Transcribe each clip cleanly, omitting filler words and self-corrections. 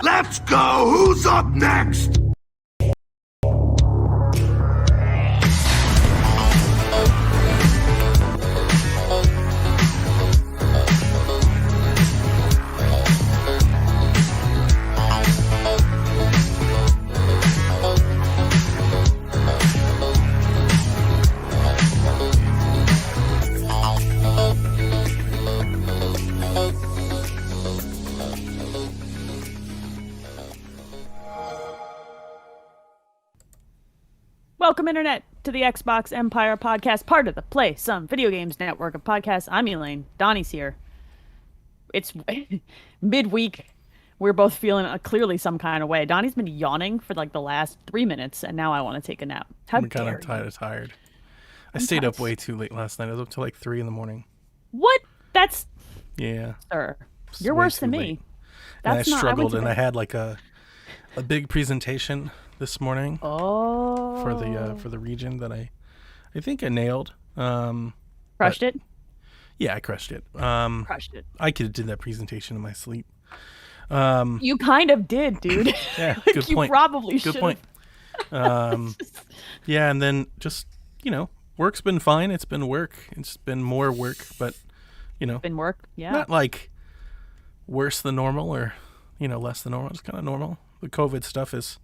Let's go! Who's up next? Welcome, Internet, to the Xbox Empire podcast, part of the Play Some Video Games network of podcasts. I'm Elaine. Donnie's here. It's midweek. We're both feeling clearly some kind of way. Donnie's been yawning for like the last 3 minutes, and now I want to take a nap. How I'm kind dare of you? tired. I stayed up way too late last night. I was up till like 3 a.m. What? That's... Yeah. Sir, It's you're way worse too than late. me. And I That's not... struggled, went and to I bed. had like a big presentation this morning Oh. for the region that I think I nailed. Crushed it? Yeah, I crushed it. Crushed it. I could have did that presentation in my sleep. You kind of did, dude. Yeah, Like, good you point. probably Good should. point. Yeah, and then just work's been fine. It's been work. It's been more work, but Been work? Yeah. not like worse than normal or less than normal. It's kind of normal. The COVID stuff is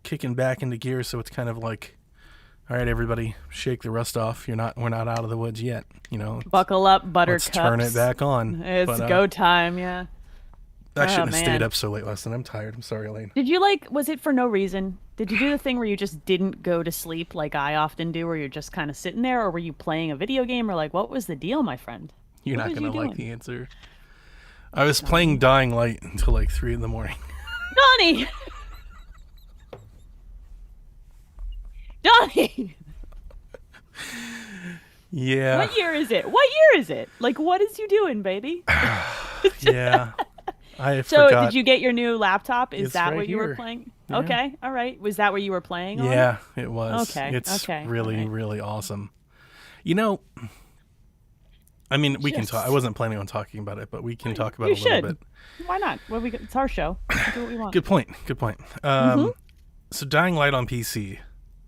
kicking back into gear, so it's kind of like, all right, everybody, shake the rust off. We're not out of the woods yet. Buckle up, buttercups. Let's turn it back on. It's But, go time, yeah. I shouldn't have man. stayed up so late last night. I'm tired. I'm sorry, Elaine. Did you was it for no reason? Did you do the thing where you just didn't go to sleep like I often do, where you're just kind of sitting there, or were you playing a video game, or like, what was the deal, my friend? You're What not was gonna you like doing? the answer. I was playing Dying Light until like 3 a.m. Donnie! Donnie! Yeah. What year is it? What year is it? Like, what is you doing, baby? Yeah. I So, forgot. did you get your new laptop? Is It's that right what you were here. playing? Yeah. Okay, all right. Was that what you were playing on? Yeah, it was. Okay, It's okay, really, alright. really awesome. I mean, we can talk. I wasn't planning on talking about it, but we can talk about You it a little should. bit. Why not? It's our show. We do what we want. Good point. Good point. Mm-hmm. So Dying Light on PC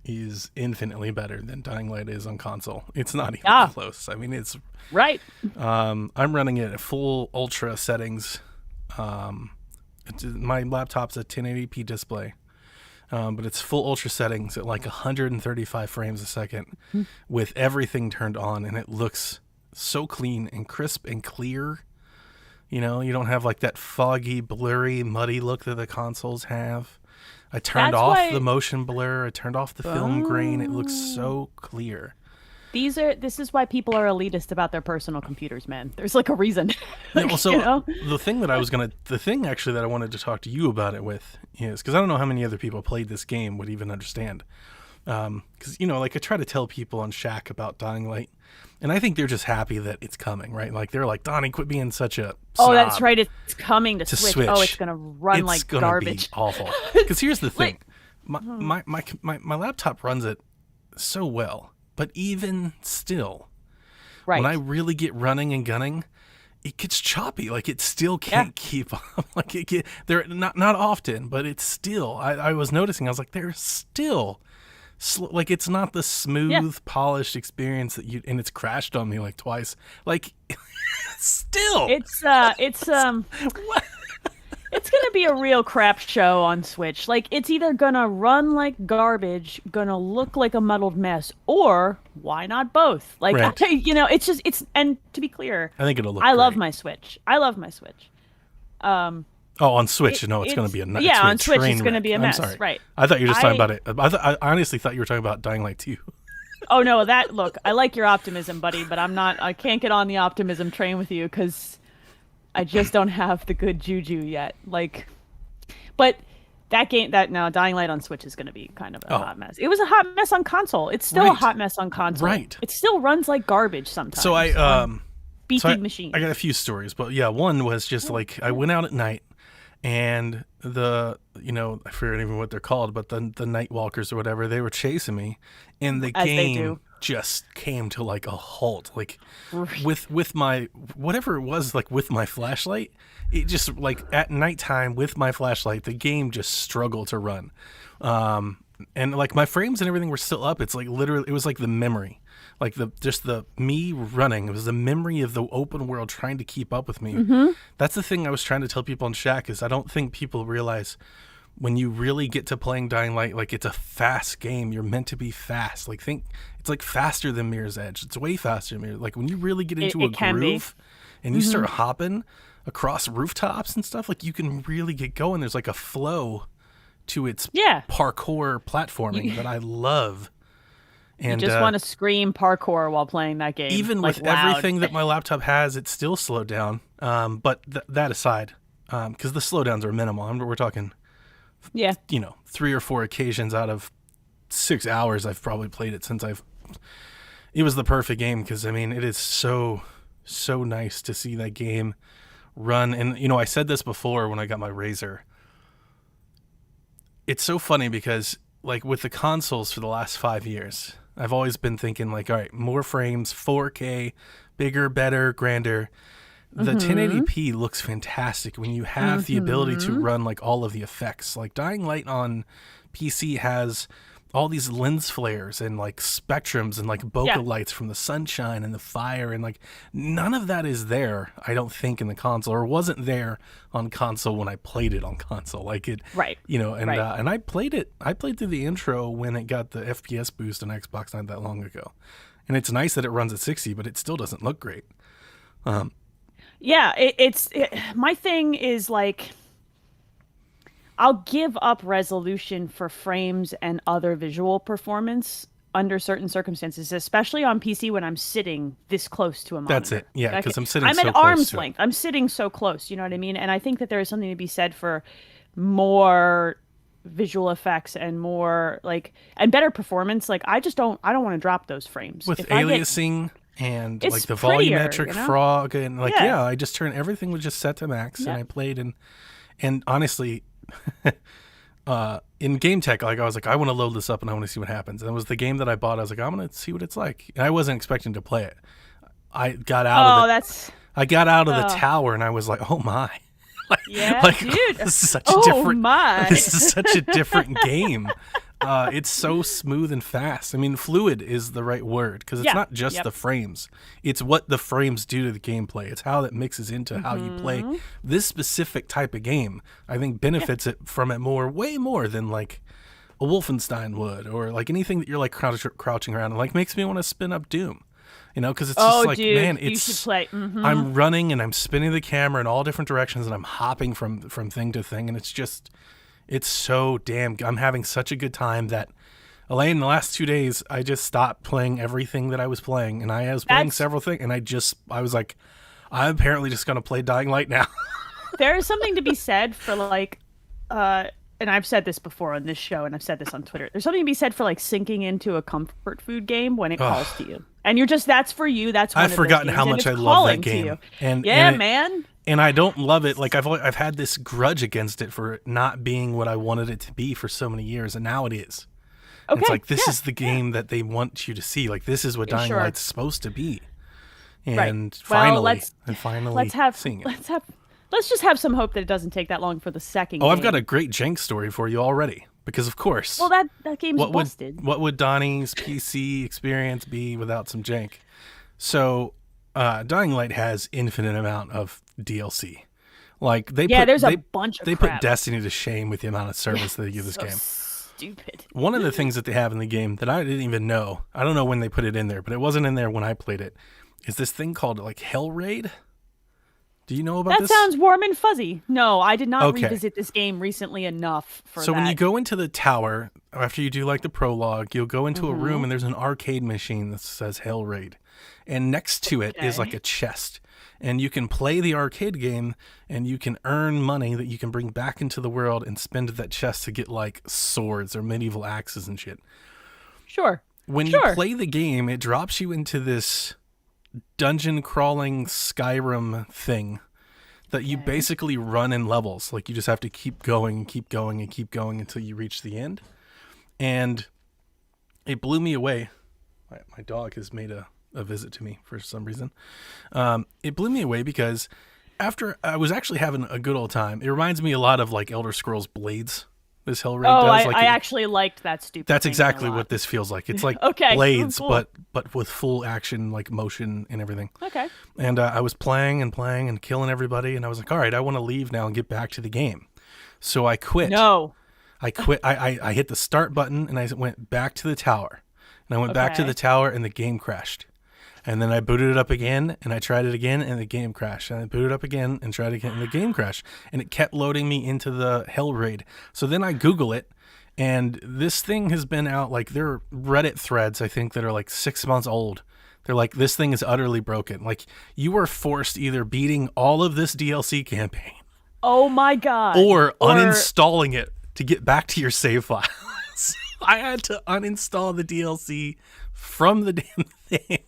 is infinitely better than Dying Light is on console. It's not even close. I mean, it's Right. I'm running it at full ultra settings. My laptop's a 1080p display, but it's full ultra settings at like 135 frames a second with everything turned on, and it looks so clean and crisp and clear. You don't have like that foggy, blurry, muddy look that the consoles have. I turned That's off why- the motion blur. I turned off the film grain. It looks so clear. This is why people are elitist about their personal computers, man. There's like a reason. Yeah, well, so you know? the thing actually that I wanted to talk to you about it with is because I don't know how many other people played this game would even understand. Because like I try to tell people on Shack about Dying Light, and I think they're just happy that it's coming, right? Like they're like, Donnie, quit being such a Oh, that's snob right. It's coming to Switch. Oh, it's gonna run It's like gonna garbage. be awful. Because here's the thing, Like- my laptop runs it so well, but even still, Right. when I really get running and gunning, it gets choppy. Like it still can't keep up. Like they're not often, but it's still. I was noticing. I was like, they're still. Like it's not the smooth, polished experience that and it's crashed on me like twice. Like, still. It's it's gonna be a real crap show on Switch. Like, it's either gonna run like garbage, gonna look like a muddled mess, or why not both? Like, Right. it's and to be clear, I think it'll look. I love great. my Switch. I love my Switch. Oh, on Switch, no, it's going to be a yeah, it's gonna on be a Switch, it's train gonna wreck. be a I'm mess, sorry. right. I thought you were just talking I- about it. I honestly thought you were talking about Dying Light 2. Oh no, look, I like your optimism, buddy, but I can't get on the optimism train with you because I just don't have the good juju yet. Like, but Dying Light on Switch is going to be kind of a hot mess. It was a hot mess on console. It's still a Right. hot mess on console. Right. It still runs like garbage sometimes. So beefy machine. I got a few stories, but yeah, one was just like I went out at night, and I forget even what they're called, but the night walkers or whatever, they were chasing me, and the As they game do. just came to like a halt. Like with my whatever it was, like with my flashlight, it just like at nighttime with my flashlight, the game just struggled to run. And like my frames and everything were still up. It's like literally, it was like the memory, like the me running. It was the memory of the open world trying to keep up with me. That's the thing I was trying to tell people on Shack is I don't think people realize when you really get to playing Dying Light, like it's a fast game. You're meant to be fast. Like it's like faster than Mirror's Edge. It's way faster than Mirror. Like when you really get into a groove and you start hopping across rooftops and stuff, like you can really get going. There's like a flow to its parkour platforming that I love. And you just want to scream parkour while playing that game. Even like, with loud. everything that my laptop has, it's still slowed down. But that aside, because the slowdowns are minimal. We're talking, 3 or 4 occasions out of 6 hours I've probably played it since it was the perfect game, because I mean it is so nice to see that game run. And I said this before when I got my Razer. It's so funny because like with the consoles for the last 5 years, I've always been thinking like, all right, more frames, 4K, bigger, better, grander. The 1080p looks fantastic when you have the ability to run like all of the effects. Like Dying Light on PC has all these lens flares and like spectrums and like bokeh lights from the sunshine and the fire, and like none of that is there, I don't think, in the console, or wasn't there on console when I played it on console. Like it, and I played it. I played through the intro when it got the FPS boost on Xbox not that long ago, and it's nice that it runs at 60, but it still doesn't look great. My thing is like, I'll give up resolution for frames and other visual performance under certain circumstances, especially on PC when I'm sitting this close to a monitor. That's it. Yeah, because I'm sitting I'm so at close arm's to length. I'm sitting so close, you know what I mean? And I think that there is something to be said for more visual effects and more like, and better performance. Like I don't want to drop those frames. With aliasing and like the prettier, volumetric frog and like, I just turned, everything was just set to max and I played and honestly, in Game Tech, like I was like, I want to load this up and I want to see what happens. And it was the game that I bought. I was like, I'm going to see what it's like. And I wasn't expecting to play it. I got out of the tower and I was like, oh my. Dude. This is such a different game. It's so smooth and fast. I mean, fluid is the right word, because it's not just the frames. It's what the frames do to the gameplay. It's how that mixes into how you play this specific type of game. I think benefits it from it way more than like a Wolfenstein would, or like anything that you're like crouching around and like makes me want to spin up Doom. Because it's just like, dude, man, you should play. I'm running and I'm spinning the camera in all different directions and I'm hopping from thing to thing, and it's so damn. I'm having such a good time that, Elaine, the last 2 days, I just stopped playing everything that I was playing, and I was playing several things, and I was like, I'm apparently just gonna play Dying Light now. There is something to be said for like, and I've said this before on this show, and I've said this on Twitter. There's something to be said for like sinking into a comfort food game when it calls to you, and you're just that's for you. That's one I've forgotten how much I love that game, man. And I don't love it. Like I've had this grudge against it for not being what I wanted it to be for so many years, and now it is. Okay, it's like this is the game that they want you to see. Like this is what Dying Light's supposed to be. And finally, seeing it. Let's just have some hope that it doesn't take that long for the second game. Oh, I've got a great jank story for you already. Because of course. Well, that game's busted. What would Donnie's PC experience be without some jank? So, Dying Light has infinite amount of DLC. Like there's a bunch of crap. They put Destiny to shame with the amount of service they give this game. Stupid. One of the things that they have in the game that I didn't even know, I don't know when they put it in there, but it wasn't in there when I played it, is this thing called like Hell Raid. Do you know about this? That sounds warm and fuzzy. No, I did not revisit this game recently enough for that. So when you go into the tower, after you do like the prologue, you'll go into a room and there's an arcade machine that says Hell Raid. And next to it is like a chest. And you can play the arcade game and you can earn money that you can bring back into the world and spend at that chest to get like swords or medieval axes and shit. Sure. When you play the game, it drops you into this dungeon crawling Skyrim thing that you basically run in levels. Like you just have to keep going and keep going and keep going until you reach the end. And it blew me away. My dog has made a visit to me for some reason. It blew me away because after I was actually having a good old time. It reminds me a lot of like Elder Scrolls Blades. This Hellraid does. I actually liked that stupid. That's thing exactly a lot. what this feels like. It's like Okay, Blades, cool. but with full action, like motion and everything. Okay. And I was playing and killing everybody, and I was like, all right, I want to leave now and get back to the game. So I quit. No. I quit. I hit the start button, and I went back to the tower. And I went back to Okay. the tower, and the game crashed. And then I booted it up again, and I tried it again, and the game crashed. And I booted it up again and tried it again, and the game crashed. And it kept loading me into the Hellraid. So then I Google it, and this thing has been out, like, there are Reddit threads, I think, that are like 6 months old. They're like, this thing is utterly broken. Like, you were forced either beating all of this DLC campaign Oh my god. or uninstalling it to get back to your save file. So I had to uninstall the DLC from the damn thing.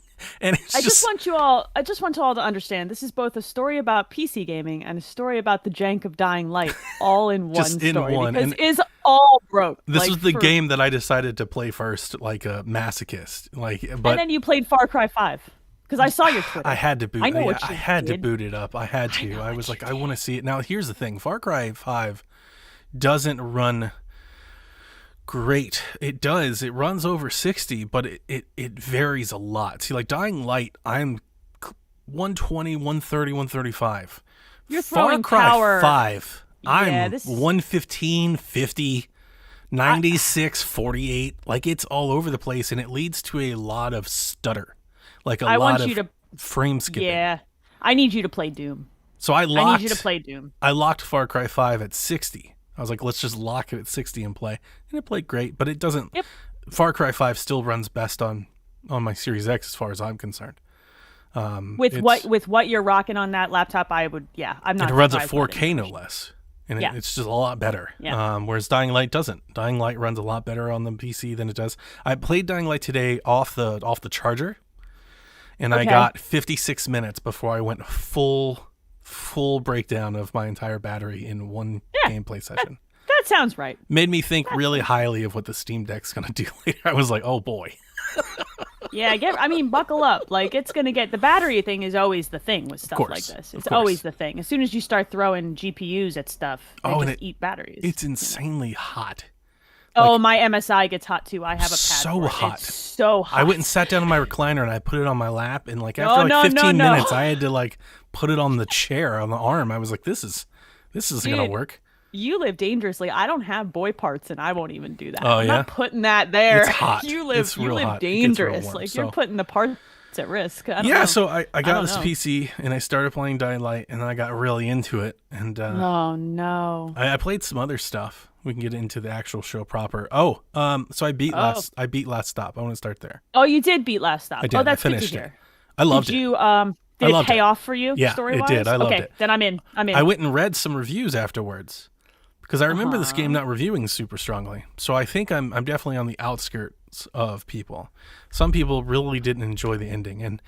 And it's I just want you all to understand this is both a story about PC gaming and a story about the jank of Dying Light all in one Just in story one. because And it's all broke. this like, was the for- game that I decided to play first, like a masochist. Like, but And then you played Far Cry 5 because I saw your Twitter. I had to boot. I know what I you had to did. boot it up. I had to. I was like, I want to see it. Now, here's the thing: Far Cry 5 doesn't run great. It does. It runs over 60, but it varies a lot. See, like Dying Light, I'm 120, 130, 135. You're Far throwing Cry power. 5, Yeah, I'm this- 115, 50. 96, 48, like it's all over the place, and it leads to a lot of stutter, like a I lot want of you to- frame skipping. Yeah. I need you to play Doom. So I I locked. need you to play Doom. I locked Far Cry 5 at 60. I was like, let's just lock it at 60 and play, and it played great. But it doesn't. Yep. Far Cry 5 still runs best on my Series X, as far as I'm concerned. With It's- what you're rocking on that laptop, I'm not. And it runs at surprised by the 4K no information. less, and Yeah. it's just a lot better. Yeah. Whereas Dying Light doesn't. Dying Light runs a lot better on the PC than it does. I played Dying Light today off the charger, and I Okay. got 56 minutes before I went full breakdown of my entire battery in one gameplay session. That sounds right. Made me think really highly of what the Steam Deck's gonna do later. I was like, oh boy. Yeah, buckle up. Like it's gonna get the battery thing is always the thing with stuff course, like this. of It's course. always the thing. As soon as you start throwing GPUs at stuff, they Oh, and just eat batteries. It's insanely hot. oh, my MSI gets hot too. I have a pad. So for it. hot. It's so hot. I went and sat down on my recliner and I put it on my lap, and like No, after no, 15 no. minutes I had to like put it on the chair on the arm. I was like, this isn't gonna Dude, work. You live dangerously. I don't have boy parts, and I won't even do that. Oh, I'm yeah? not putting that there. It's hot. You live. It's You real live hot. It gets real dangerous. warm, like so- you're putting the parts at risk. I don't Yeah, know. so I got don't this know. PC and I started playing Dying Light, and then I got really into it, and Oh no. I played some other stuff. We can get into the actual show proper. Oh, so I beat Last Stop. I want to start there. Oh, you did beat Last Stop. I did. Oh, that's I finished good to it. hear. I loved Did it. you did it loved pay it. off for you? Yeah, it story-wise? did. I loved okay, it. then I'm in. I went and read some reviews afterwards because I remember this game not reviewing super strongly. So I think I'm definitely on the outskirts of people. Some people really didn't enjoy the ending, and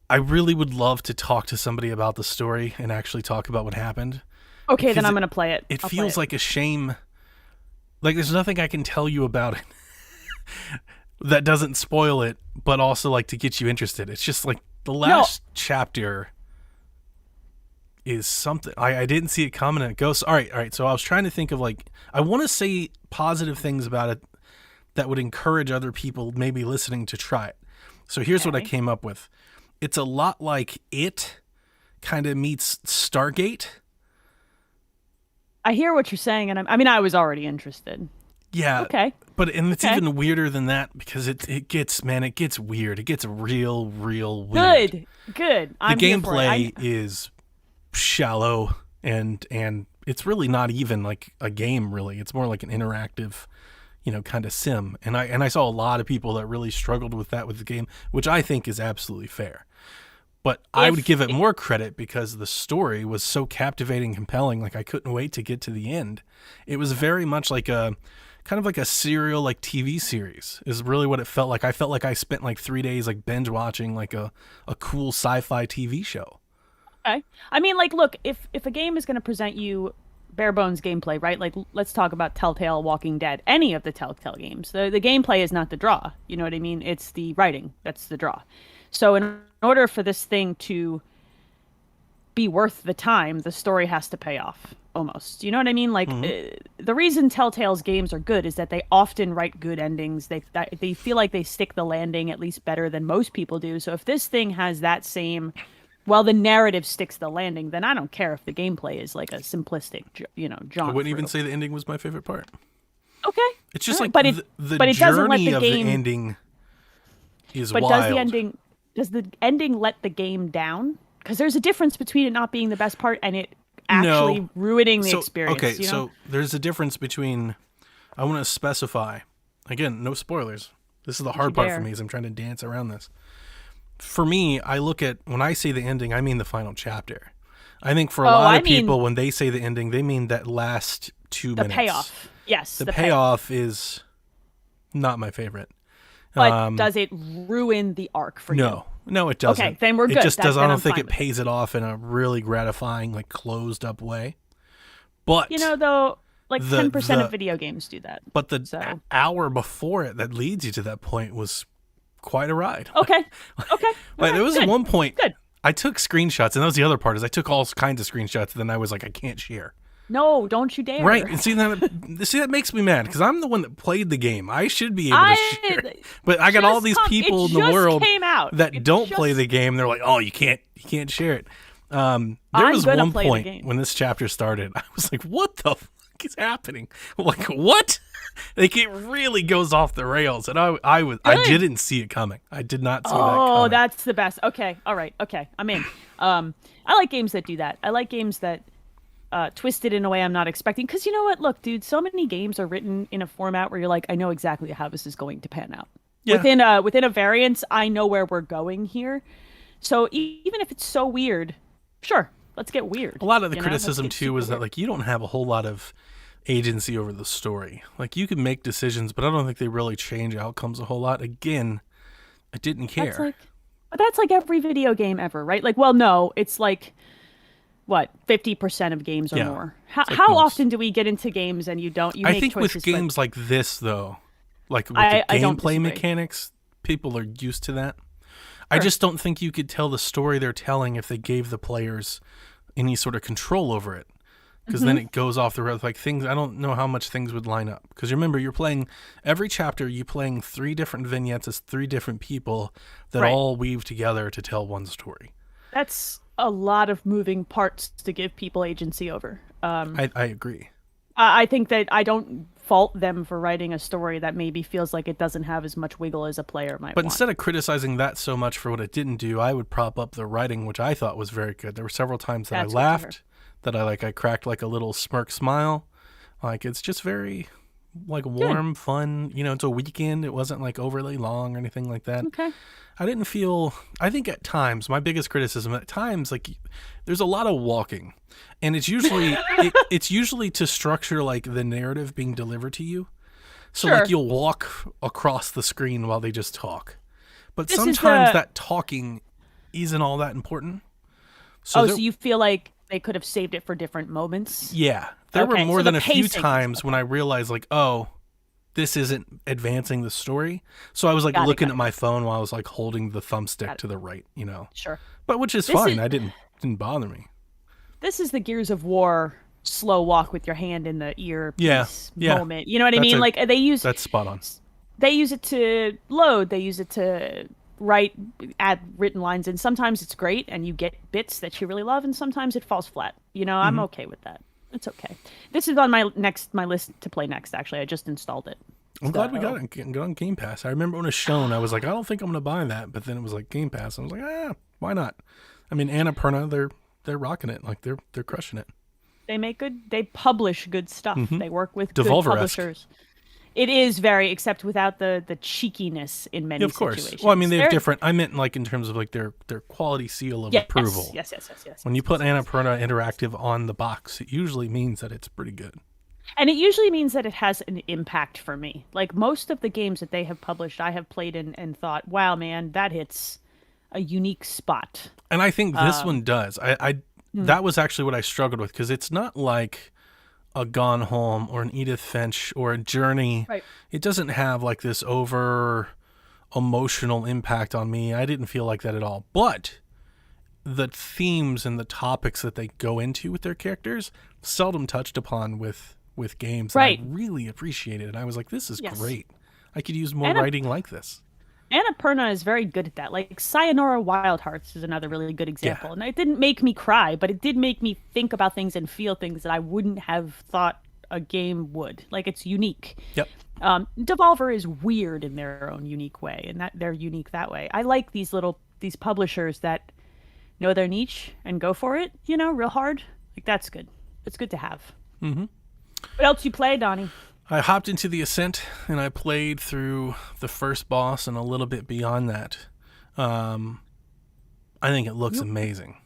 I really would love to talk to somebody about the story and actually talk about what happened. Okay, then because I'm gonna play it. It I'll play feels like a shame. Like there's nothing I can tell you about it that doesn't spoil it, but also like to get you interested. It's just like the last chapter is something I didn't see it coming, and it goes. All right. So I was trying to think of like I want to say positive things about it that would encourage other people maybe listening to try it. So here's what I Okay. came up with. It's a lot like It kind of meets Stargate. I hear what you're saying, and I was already interested. Yeah. Okay. But it's Okay. even weirder than that because it gets weird. It gets real weird. Good. The I'm here for it. gameplay is shallow and it's really not even like a game really. It's more like an interactive, kind of sim. And I saw a lot of people that really struggled with that with the game, which I think is absolutely fair. But I would give it more credit because the story was so captivating, compelling. Like I couldn't wait to get to the end. It was very much like a kind of like a serial, like TV series is really what it felt like. I felt like I spent like 3 days like binge watching like a cool sci-fi TV show. Okay. I mean, like, look, if a game is going to present you bare bones gameplay, right? Like, let's talk about Telltale, Walking Dead, any of the Telltale games. The gameplay is not the draw. You know what I mean? It's the writing that's the draw. So in order for this thing to be worth the time, the story has to pay off almost. You know what I mean? Like the reason Telltale's games are good is that they often write good endings. They feel like they stick the landing at least better than most people do. So if this thing has that same, well, the narrative sticks the landing, then I don't care if the gameplay is like a simplistic, jaunt. I wouldn't even through. say the ending was my favorite part. Okay. It's just All like right. the but it doesn't let journey the of game. the ending is But wild. does the ending let the game down? Because there's a difference between it not being the best part and it actually No. ruining the So, experience. okay, you know? so there's a difference between. I want to specify, again, no spoilers. This is the hard part for dare. me, is I'm trying to dance around this. For me, I look at, when I say the ending, I mean the final chapter. I think for a lot of people, when they say the ending, they mean that last 2 the minutes. payoff. Yes. The payoff is not my favorite. But does it ruin the arc for you? No, it doesn't. Okay, then we're good. It just does. I Then don't I'm think fine it with it. pays it off in a really gratifying, like closed up way. But Though, like the- 10% the- of video games do that. but the So. hour before it that leads you to that point was quite a ride. Okay. Okay. Like, there was good. one point Good. I took screenshots, and that was the other part. Is I took all kinds of screenshots, and then I was like, I can't share. No, don't you dare. Right? And see that makes me mad because I'm the one that played the game. I should be able to share. But I got all these people in the world came out. that It don't just- play the game. They're like, oh, you can't share it. There I'm was gonna one play the point game. when this chapter started. I was like, what the fuck is happening? Like, what? Like, it really goes off the rails, and I didn't see it coming. I did not see that coming. Oh, that's the best. Okay. All right. Okay. I'm in. I like games that do that. I like games that twist it in a way I'm not expecting. Because you know what? Look, dude, so many games are written in a format where you're like, I know exactly how this is going to pan out. Yeah. Within a variance, I know where we're going here. So even if it's so weird, sure, let's get weird. A lot of the you know? Let's criticism get too super was that weird. like you don't have a whole lot of agency over the story. Like, you can make decisions, but I don't think they really change outcomes a whole lot. Again, I didn't care. That's like every video game ever, right? Like, well, no, it's like what 50% of games or Yeah, more. like How most. often do we get into games and you I make think choices, with but- games like this though, like with I the don't gameplay disagree. mechanics, people are used to that. I just don't think you could tell the story they're telling if they gave the players any sort of control over it. Because then Mm-hmm. it goes off the road. Like, things, I don't know how much things would line up. Because remember, you're playing every chapter. You're playing 3 different vignettes as 3 different people that Right. all weave together to tell one story. That's a lot of moving parts to give people agency over. I agree. I think that I don't fault them for writing a story that maybe feels like it doesn't have as much wiggle as a player might But want. instead of criticizing that so much for what it didn't do, I would prop up the writing, which I thought was very good. There were several times that That's I good to laughed, that I cracked like a little smirk smile. Like, it's just very like warm, fun. You know, it's a weekend. It wasn't like overly long or anything like that. Okay. I didn't feel. I think at times, my biggest criticism at times, like, there's a lot of walking, and it's usually it's usually to structure like the narrative being delivered to you. So Sure. like you'll walk across the screen while they just talk, but This is sometimes the- that talking isn't all that important. So So you feel like they could have saved it for different moments? yeah, there were Okay, more so than the a few pacing- times when I realized like, oh, this isn't advancing the story. So I was like Got it, looking got at my phone while I was like holding the thumbstick Got it. to the right, you know. Sure. But which is This fine. is- I didn't bother me. This is the Gears of War slow walk with your hand in the ear Yeah, piece yeah. moment. You know what I That's mean? a- Like That's spot on. they use it to load, they use it to add written lines, and sometimes it's great and you get bits that you really love, and sometimes it falls flat. You know, I'm okay with that. It's okay. This is on my list to play next. Actually, I just installed it. I'm glad we got it. Get on Game Pass. I remember when it was shown, I was like, I don't think I'm going to buy that. But then it was like Game Pass. I was like, why not? I mean, Annapurna, they're rocking it. Like, they're crushing it. They make good. They publish good stuff. They work with good Devolver-esque. publishers. It is very, except without the cheekiness in many Yeah, of course. situations. Well, I mean, they have They're- different. I meant like in terms of like their quality seal of Yes, approval. Yes. When you put Annapurna Interactive on the box, it usually means that it's pretty good. And it usually means that it has an impact for me. Like most of the games that they have published, I have played and thought, wow, man, that hits a unique spot. And I think this one does. That was actually what I struggled with, because it's not like a Gone Home or an Edith Finch or a Journey. Right. It doesn't have like this over emotional impact on me. I didn't feel like that at all. But the themes and the topics that they go into with their characters seldom touched upon with games. Right. And I really appreciated it. I was like, this is Yes. great. I could use more And writing like this. Annapurna is very good at that. Like Sayonara Wild Hearts is another really good example. And it didn't make me cry, but it did make me think about things and feel things that I wouldn't have thought a game would. Like, it's unique. Yep. Devolver is weird in their own unique way, and that they're unique that way. I like these publishers that know their niche and go for it, real hard. Like, that's good. It's good to have. Mm-hmm. What else you play, Donnie? I hopped into the Ascent and I played through the first boss and a little bit beyond that. I think it looks amazing.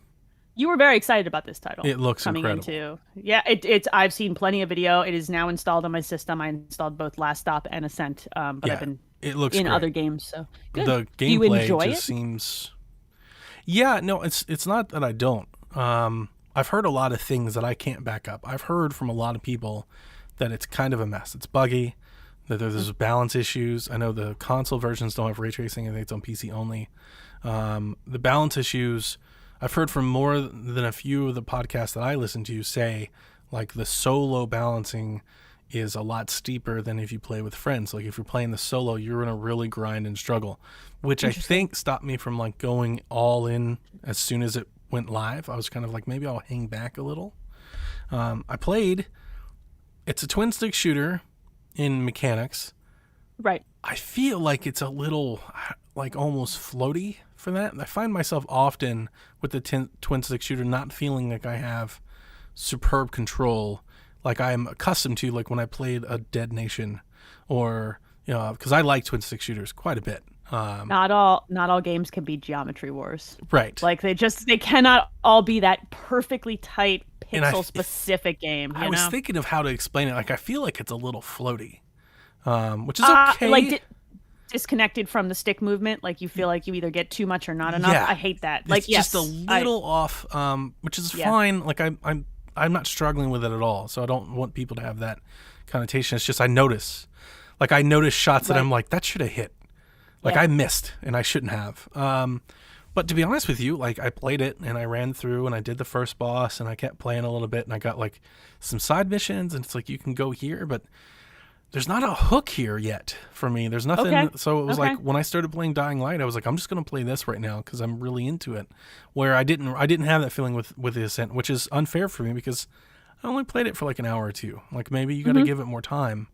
You were very excited about this title. It looks incredible. It's. I've seen plenty of video. It is now installed on my system. I installed both Last Stop and Ascent, but I've been it looks in great. other games. So good. The Do you gameplay enjoy just it? seems. Yeah, no, it's not that I don't. I've heard a lot of things that I can't back up. I've heard from a lot of people that it's kind of a mess. It's buggy, that there's balance issues. I know the console versions don't have ray tracing. I think it's on PC only. The balance issues, I've heard from more than a few of the podcasts that I listen to say, like, the solo balancing is a lot steeper than if you play with friends. Like, if you're playing the solo, you're going to really grind and struggle, which I think stopped me from, like, going all in as soon as it went live. I was kind of like, maybe I'll hang back a little. I played. It's a twin stick shooter in mechanics. Right. I feel like it's a little, like, almost floaty for that. I find myself often with the twin stick shooter not feeling like I have superb control like I'm accustomed to, like when I played a Dead Nation, or because I like twin stick shooters quite a bit. Not all games can be Geometry Wars. Right. Like, they cannot all be that perfectly tight pixel specific game. I was thinking of how to explain it. Like, I feel like it's a little floaty, which is okay. Like disconnected from the stick movement. Like, you feel like you either get too much or not enough. Yeah. I hate that. It's like, just a little off, which is fine. Like, I'm not struggling with it at all. So I don't want people to have that connotation. It's just I notice shots that I'm like, that should have hit. Like, I missed and I shouldn't have. But to be honest with you, like, I played it and I ran through and I did the first boss and I kept playing a little bit and I got like some side missions and it's like, you can go here, but there's not a hook here yet for me. There's nothing. Okay. So it was like, when I started playing Dying Light, I was like, I'm just going to play this right now because I'm really into it. Where I didn't have that feeling with the Ascent, which is unfair for me because I only played it for like an hour or two. Like, maybe you got to give it more time.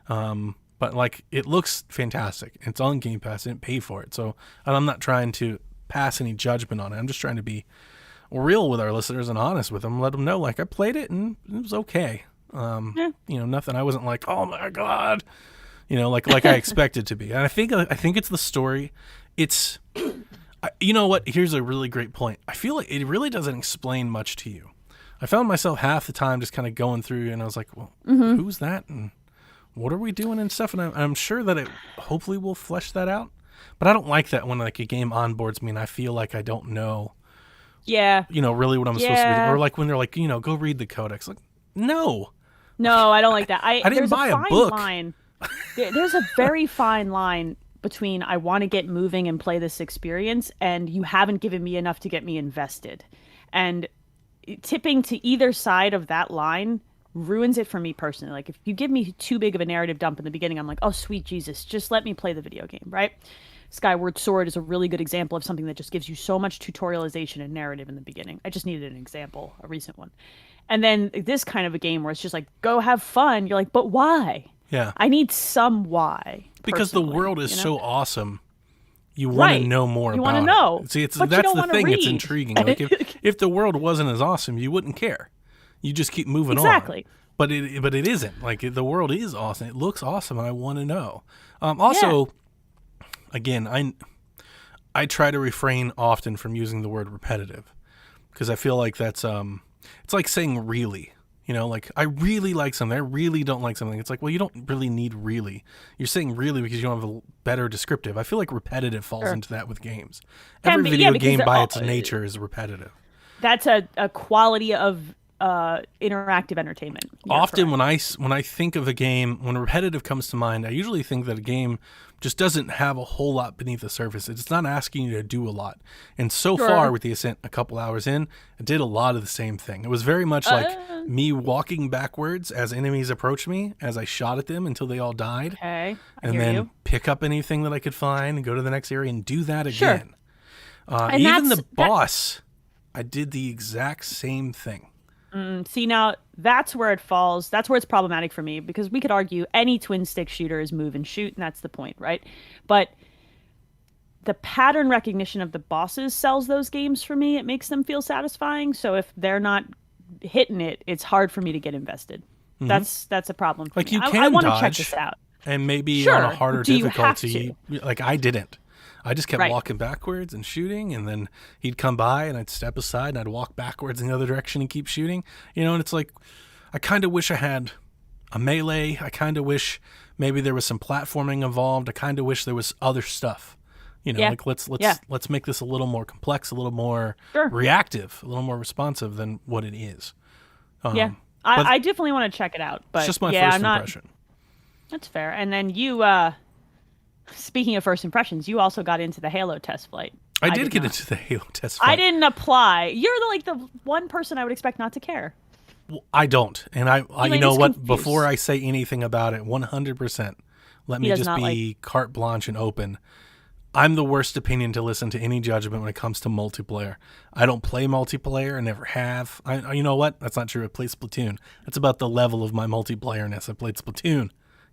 But like, it looks fantastic. It's on Game Pass. I didn't pay for it. So I'm not trying to pass any judgment on it. I'm just trying to be real with our listeners and honest with them. Let them know, like, I played it and it was okay. Nothing. I wasn't like, oh my God, like I expected to be. And I think it's the story. It's, you know what? Here's a really great point. I feel like it really doesn't explain much to you. I found myself half the time just kind of going through and I was like, well, who's that? And what are we doing and stuff? And I'm sure that it hopefully will flesh that out. But I don't like that when like a game onboards me and I feel like I don't know, really what I'm supposed to be doing. Or like when they're like, go read the codex. Like, no, I don't like that. I didn't buy a book. There's a very fine line between I want to get moving and play this experience and you haven't given me enough to get me invested. And tipping to either side of that line ruins it for me personally. Like, if you give me too big of a narrative dump in the beginning, I'm like, oh, sweet Jesus, just let me play the video game, right? Skyward Sword is a really good example of something that just gives you so much tutorialization and narrative in the beginning. I just needed an example, a recent one. And then this kind of a game where it's just like, go have fun. You're like, but why? Yeah. I need some why. Because the world is so awesome. You want to know more about it. You want to know. See, but that's the thing. Read. It's intriguing. Like, if the world wasn't as awesome, you wouldn't care. You just keep moving on. Exactly. But it isn't. Like, the world is awesome. It looks awesome, and I want to know. Again, I try to refrain often from using the word repetitive because I feel like that's it's like saying really. Like, I really like something. I really don't like something. It's like, well, you don't really need really. You're saying really because you don't have a better descriptive. I feel like repetitive falls into that with games. Every video game by its nature is repetitive. That's a quality of interactive entertainment. You're Often correct. when I think of a game, when repetitive comes to mind, I usually think that a game just doesn't have a whole lot beneath the surface. It's not asking you to do a lot. And so Sure. far with the Ascent, a couple hours in, I did a lot of the same thing. It was very much like me walking backwards as enemies approached me, as I shot at them until they all died, Okay, I and hear then you. pick up anything that I could find and go to the next area and do that Sure. again. And Even the that's- boss, I did the exact same thing. See, now that's where it falls. That's where it's problematic for me because we could argue any twin stick shooter is move and shoot, and that's the point, right? But the pattern recognition of the bosses sells those games for me. It makes them feel satisfying. So if they're not hitting it, it's hard for me to get invested. That's a problem for Like me. you I can want to dodge. check this out. And maybe Sure, on a harder do you have difficulty, like I didn't. I just kept Right. walking backwards and shooting, and then he'd come by and I'd step aside and I'd walk backwards in the other direction and keep shooting. You know, and it's like, I kind of wish I had a melee. I kind of wish maybe there was some platforming involved. I kind of wish there was other stuff. You know, Yeah. like let's Yeah. let's make this a little more complex, a little more Sure. reactive, a little more responsive than what it is. Yeah, but- I definitely want to check it out. But It's just my yeah, first I'm not. impression. That's fair. And then you, speaking of first impressions, you also got into the Halo test flight. I did get not. into the Halo test I flight. didn't apply. You're the one person I would expect not to care. I don't, and I you Elaine know is what? confused. Before I say anything about it, 100%, let me does just not be carte blanche and open. I'm the worst opinion to listen to any judgment when it comes to multiplayer. I don't play multiplayer. I never have. You know what? That's not true. I play Splatoon. That's about the level of my multiplayerness. I played Splatoon,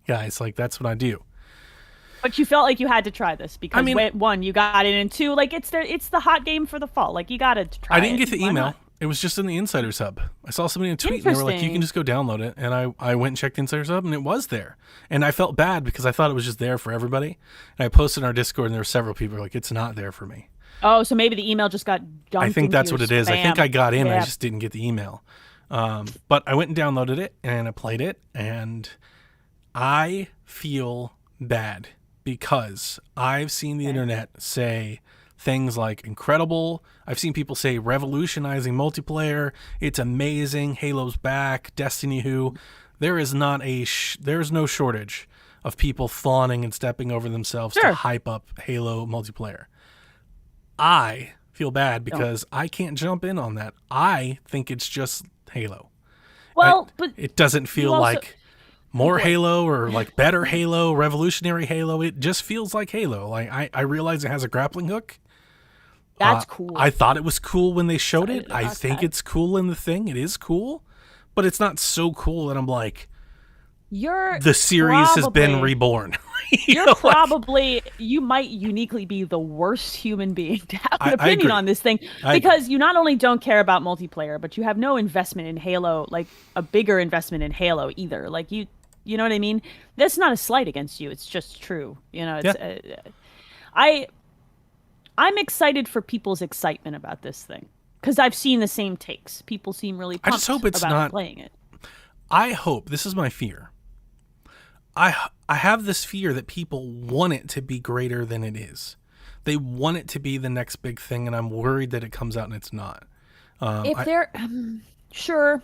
guys. Like that's what I do. But you felt like you had to try this because I mean- one, you got in, and two, like it's the hot game for the fall. Like you got to try. I didn't it. get the Why email. not? It was just in the Insiders Hub. I saw somebody in a tweet and they were like, you can Interesting. just go download it. And I went and checked the Insiders Hub and it was there. And I felt bad because I thought it was just there for everybody. And I posted in our Discord and there were several people who were like, it's not there for me. Oh, so maybe the email just got dumped. I think into that's your what it is. I think spam. I got in. I Yeah. just didn't get the email. But I went and downloaded it and I played it. And I feel bad because I've seen the internet say things like incredible. I've seen people say revolutionizing multiplayer. It's amazing. Halo's back. Destiny who. There is not there's no shortage of people fawning and stepping over themselves Sure. to hype up Halo multiplayer. I feel bad because I can't jump in on that. I think it's just Halo. Well, but It doesn't feel also- like more Halo or like better Halo, revolutionary Halo. It just feels like Halo. Like I realize it has a grappling hook. that's cool. I thought it was cool when they showed it. Excited I about think that. it's cool in the thing. It is cool, but it's not so cool that I'm like, You're the series has been probably- reborn. You're know, like- probably you might uniquely be the worst human being to have an I opinion agree. on this thing I because you not only don't care about multiplayer, but you have no investment in Halo, like a bigger investment in Halo either. Like you know what I mean? That's not a slight against you. It's just true. You know, it's I'm excited for people's excitement about this thing because I've seen the same takes. People seem really I pumped just hope it's about not- playing it. I hope this is my fear. I have this fear that people want it to be greater than it is. They want it to be the next big thing, and I'm worried that it comes out and it's not. If they're sure,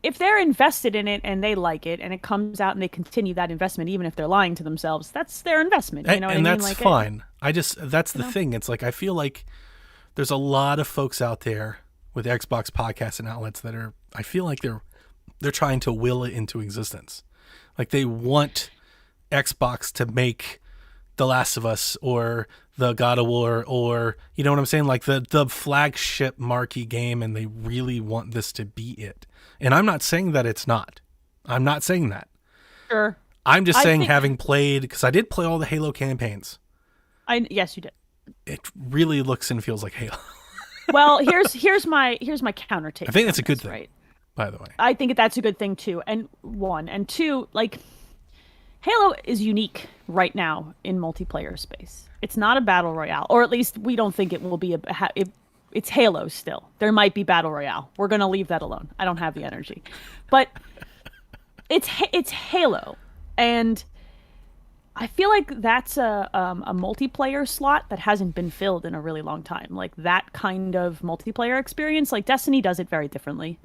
if they're invested in it and they like it and it comes out and they continue that investment, even if they're lying to themselves, that's their investment. You know what and I mean? that's Like, fine. That's the thing. It's like I feel like there's a lot of folks out there with Xbox podcasts and outlets that are. I feel like they're trying to will it into existence. Like they want Xbox to make The Last of Us or the God of War or you know what I'm saying? Like the flagship marquee game, and they really want this to be it. And I'm not saying that it's not. I'm not saying that. sure. I'm just I saying think- having played because I did play all the Halo campaigns. Yes, you did. It really looks and feels like Halo. Well, here's my counter take. I think that's on a good this, thing. right? By the way, I think that's a good thing too. And one and two, like Halo is unique right now in multiplayer space. It's not a battle royale, or at least we don't think it will be it's Halo still. There might be battle royale. We're gonna leave that alone. I don't have the energy, but it's Halo, and I feel like that's a multiplayer slot that hasn't been filled in a really long time. Like that kind of multiplayer experience, like Destiny does it very differently.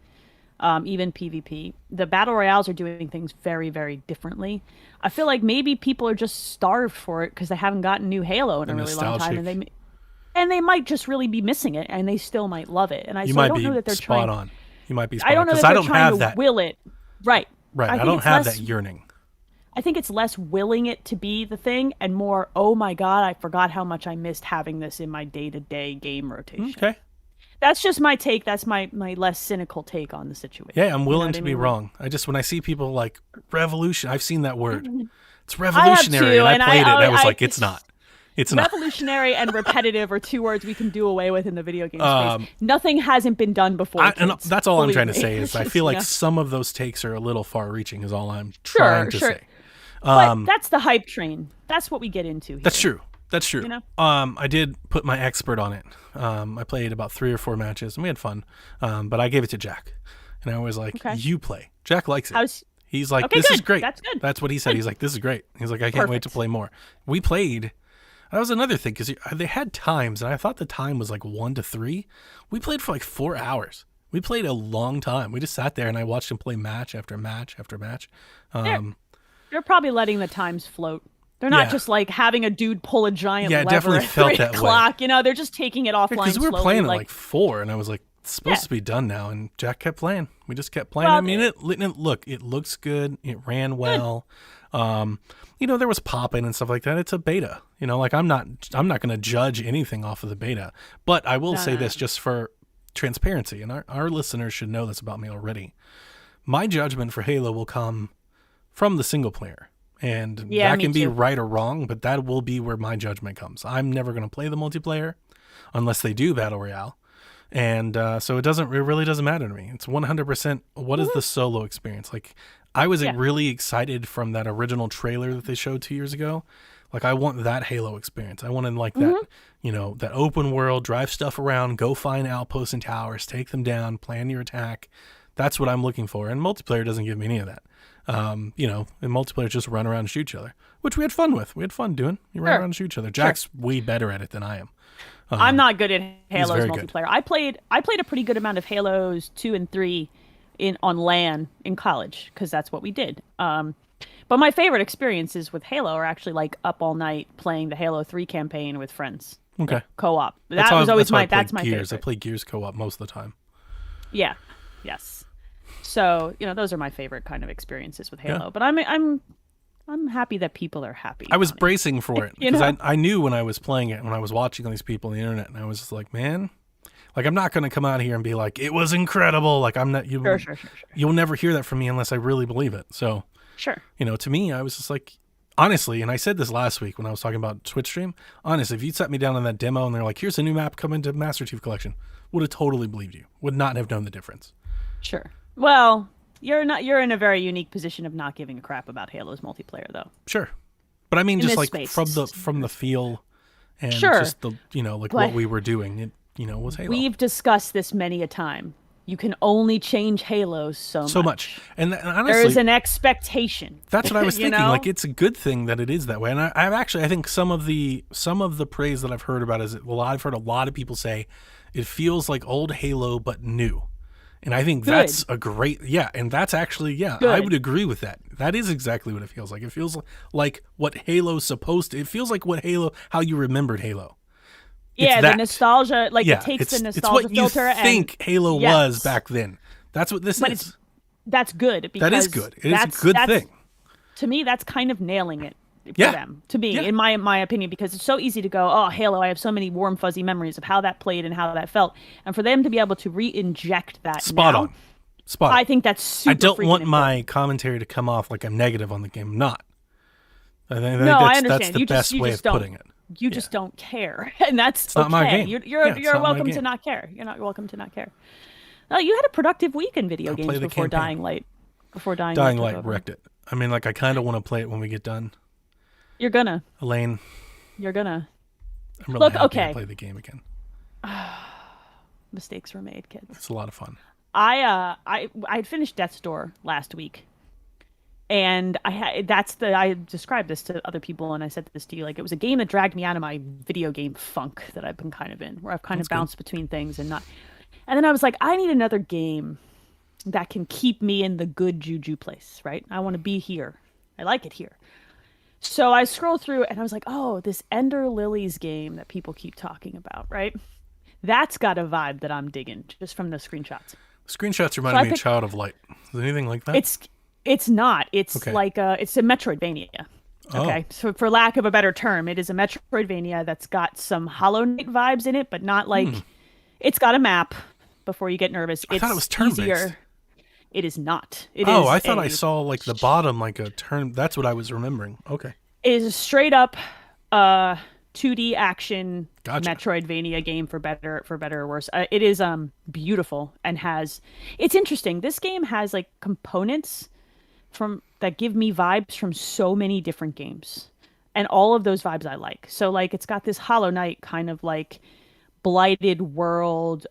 even PvP. The battle royales are doing things very, very differently. I feel like maybe people are just starved for it because they haven't gotten new Halo in a really long time, and they might just really be missing it, and they still might love it. And I don't know that they're spot trying. on. You might be spot I don't on know because that I they're don't trying have to that. will it. Right. Right. I don't have that yearning. I think it's less willing it to be the thing and more, oh my God, I forgot how much I missed having this in my day-to-day game rotation. Okay. That's just my take. That's my less cynical take on the situation. Yeah, I'm willing to be wrong. I just, when I see people like revolution, I've seen that word. It's revolutionary, too, and I played it, and I was like, it's not. It's not. Revolutionary and repetitive are two words we can do away with in the video game space. Nothing hasn't been done before. And that's all I'm trying to say is I feel like some of those takes are a little far-reaching is all I'm trying to say. But that's the hype train. That's what we get into here. That's true. That's true. You know? I did put my expert on it. I played about 3 or 4 matches, and we had fun. But I gave it to Jack. And I was like, you play. Jack likes it. He's like, this is great. That's good. That's what he said. He's like, this is great. He's like, I can't wait to play more. We played. That was another thing, because they had times, and I thought the time was like 1 to 3. We played for like 4 hours. We played a long time. We just sat there, and I watched him play match after match after match. They're probably letting the times float. They're not just like having a dude pull a giant lever definitely at felt 3 that o'clock. You know, they're just taking it offline because we were slowly, playing at like 4, and I was like, it's supposed to be done now, and Jack kept playing. We just kept playing. Well, I mean, it looks good. It ran well. You know, there was popping and stuff like that. It's a beta. You know, like I'm not going to judge anything off of the beta, but I will say this just for transparency, and our listeners should know this about me already. My judgment for Halo will come from the single player. And that can be right or wrong, but that will be where my judgment comes. I'm never going to play the multiplayer unless they do Battle Royale. And so it really doesn't matter to me. It's 100% what is the solo experience. Like, I was really excited from that original trailer that they showed 2 years ago. Like, I want that Halo experience. I wanted like that, you know, that open world, drive stuff around, go find outposts and towers, take them down, plan your attack. That's what I'm looking for. And multiplayer doesn't give me any of that. You know, in multiplayer, just run around and shoot each other, which we had fun with. We had fun doing. You run around and shoot each other. Jack's way better at it than I am. I'm not good at Halo's Good. multiplayer. I played a pretty good amount of Halos 2 and 3 on LAN in college because that's what we did. But my favorite experiences with Halo are actually like up all night playing the Halo 3 campaign with friends. Okay. Like, co-op. That's my Gears. favorite. I play Gears co-op most of the time. Yeah. Yes. So, you know, those are my favorite kind of experiences with Halo. Yeah. But I'm happy that people are happy. I was bracing for it You because know? I knew when I was playing it, when I was watching all these people on the internet, and I was just like, man, like I'm not going to come out here and be like, it was incredible. Like I'm not, Sure. you'll never hear that from me unless I really believe it. So, Sure. you know, to me, I was just like, honestly, and I said this last week when I was talking about Twitch stream, honestly, if you sat me down on that demo and they're like, here's a new map coming to Master Chief Collection, would have totally believed you. Would not have known the difference. Sure. Well, you're in a very unique position of not giving a crap about Halo's multiplayer, though. Sure. But I mean, just like space. from the feel and just the, you know, like what we were doing, it, you know, was Halo. We've discussed this many a time. You can only change Halos so much. And honestly, there is an expectation. That's what I was thinking. know? Like, it's a good thing that it is that way. And I think some of the praise that I've heard about is, well, I've heard a lot of people say it feels like old Halo, but new. And I think that's a great, and that's actually, I would agree with that. That is exactly what it feels like. It feels like what Halo's supposed to, it feels like how you remembered Halo. Yeah, the nostalgia, like it takes the nostalgia filter. It's what you think Halo was back then. That's what this is. That's good. Because that is good. It is a good thing. To me, that's kind of nailing it for them. To me, in my opinion, because it's so easy to go, oh, Halo, I have so many warm, fuzzy memories of how that played and how that felt. And for them to be able to re-inject that Spot on. I think that's super I don't want important. my commentary to come off like I'm negative on the game. I'm not. I think I understand. That's the best way of putting it. You just don't care, and that's it's not my game. You're welcome to not care. You're not welcome to not care. You had a productive week in video games before Dying Light. Dying Light wrecked it. I mean, like I kind of want to play it when we get done. You're gonna. Elaine. You're gonna. I'm really happy to play the game again. Mistakes were made, kids. It's a lot of fun. I finished Death's Door last week. And I described this to other people, and I said this to you, like it was a game that dragged me out of my video game funk that I've been kind of in, where I've kind of bounced between things and not. And then I was like, I need another game that can keep me in the good juju place, right? I want to be here. I like it here. So I scroll through and I was like, oh, this Ender Lilies game that people keep talking about, right? That's got a vibe that I'm digging just from the screenshots. Screenshots reminded me of Child of Light. Is it anything like that? It's not. It's Okay. like it's a Metroidvania. Okay, so for lack of a better term, it is a Metroidvania that's got some Hollow Knight vibes in it, but not like it's got a map. Before you get nervous, I thought it was turn-based. easier. It is not. I thought I saw like the bottom, like a turn. That's what I was remembering. Okay. It is a straight up 2D action Gotcha. Metroidvania game for better or worse. It is beautiful and has. It's interesting. This game has like components from that give me vibes from so many different games, and all of those vibes I like. So like it's got this Hollow Knight kind of like blighted world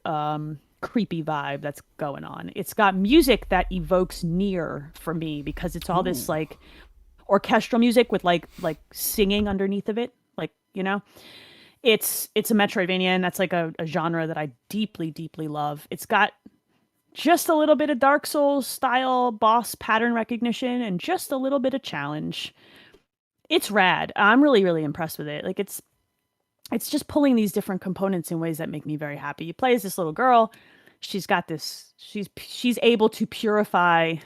creepy vibe that's going on. It's got music that evokes Nier for me because it's all this like orchestral music with like singing underneath of it, like, you know. It's a Metroidvania, and that's like a genre that I deeply love. It's got just a little bit of Dark Souls style boss pattern recognition and just a little bit of challenge. It's rad. I'm really impressed with it. Like it's just pulling these different components in ways that make me very happy. You play as this little girl. She's got this. She's able to purify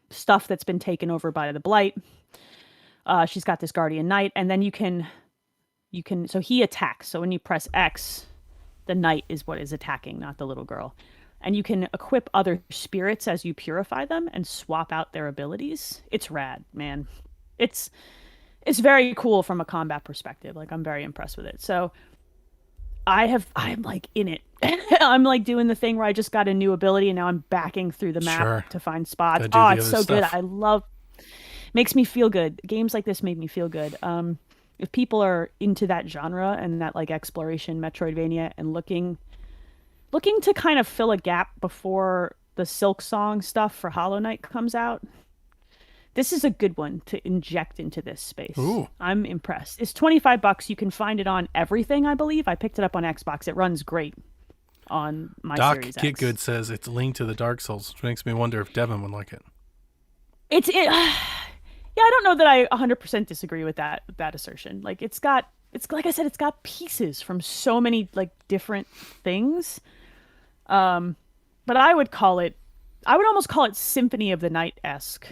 stuff that's been taken over by the blight. She's got this guardian knight, and then you can. So he attacks. So when you press X, the knight is what is attacking, not the little girl. And you can equip other spirits as you purify them and swap out their abilities. It's rad, man. It's very cool from a combat perspective. Like I'm very impressed with it. So I'm like in it. I'm like doing the thing where I just got a new ability and now I'm backing through the map to find spots. Oh, it's so good. I love, makes me feel good. Games like this make me feel good. If people are into that genre and that like exploration Metroidvania and looking to kind of fill a gap before the Silk Song stuff for Hollow Knight comes out, this is a good one to inject into this space. Ooh. I'm impressed. It's $25. You can find it on everything, I believe. I picked it up on Xbox. It runs great on my Series X. Doc Get Good says it's linked to the Dark Souls, which makes me wonder if Devin would like it. Yeah, I don't know that I 100% disagree with that assertion. Like it's like I said, it's got pieces from so many like different things. But I would almost call it Symphony of the Night-esque.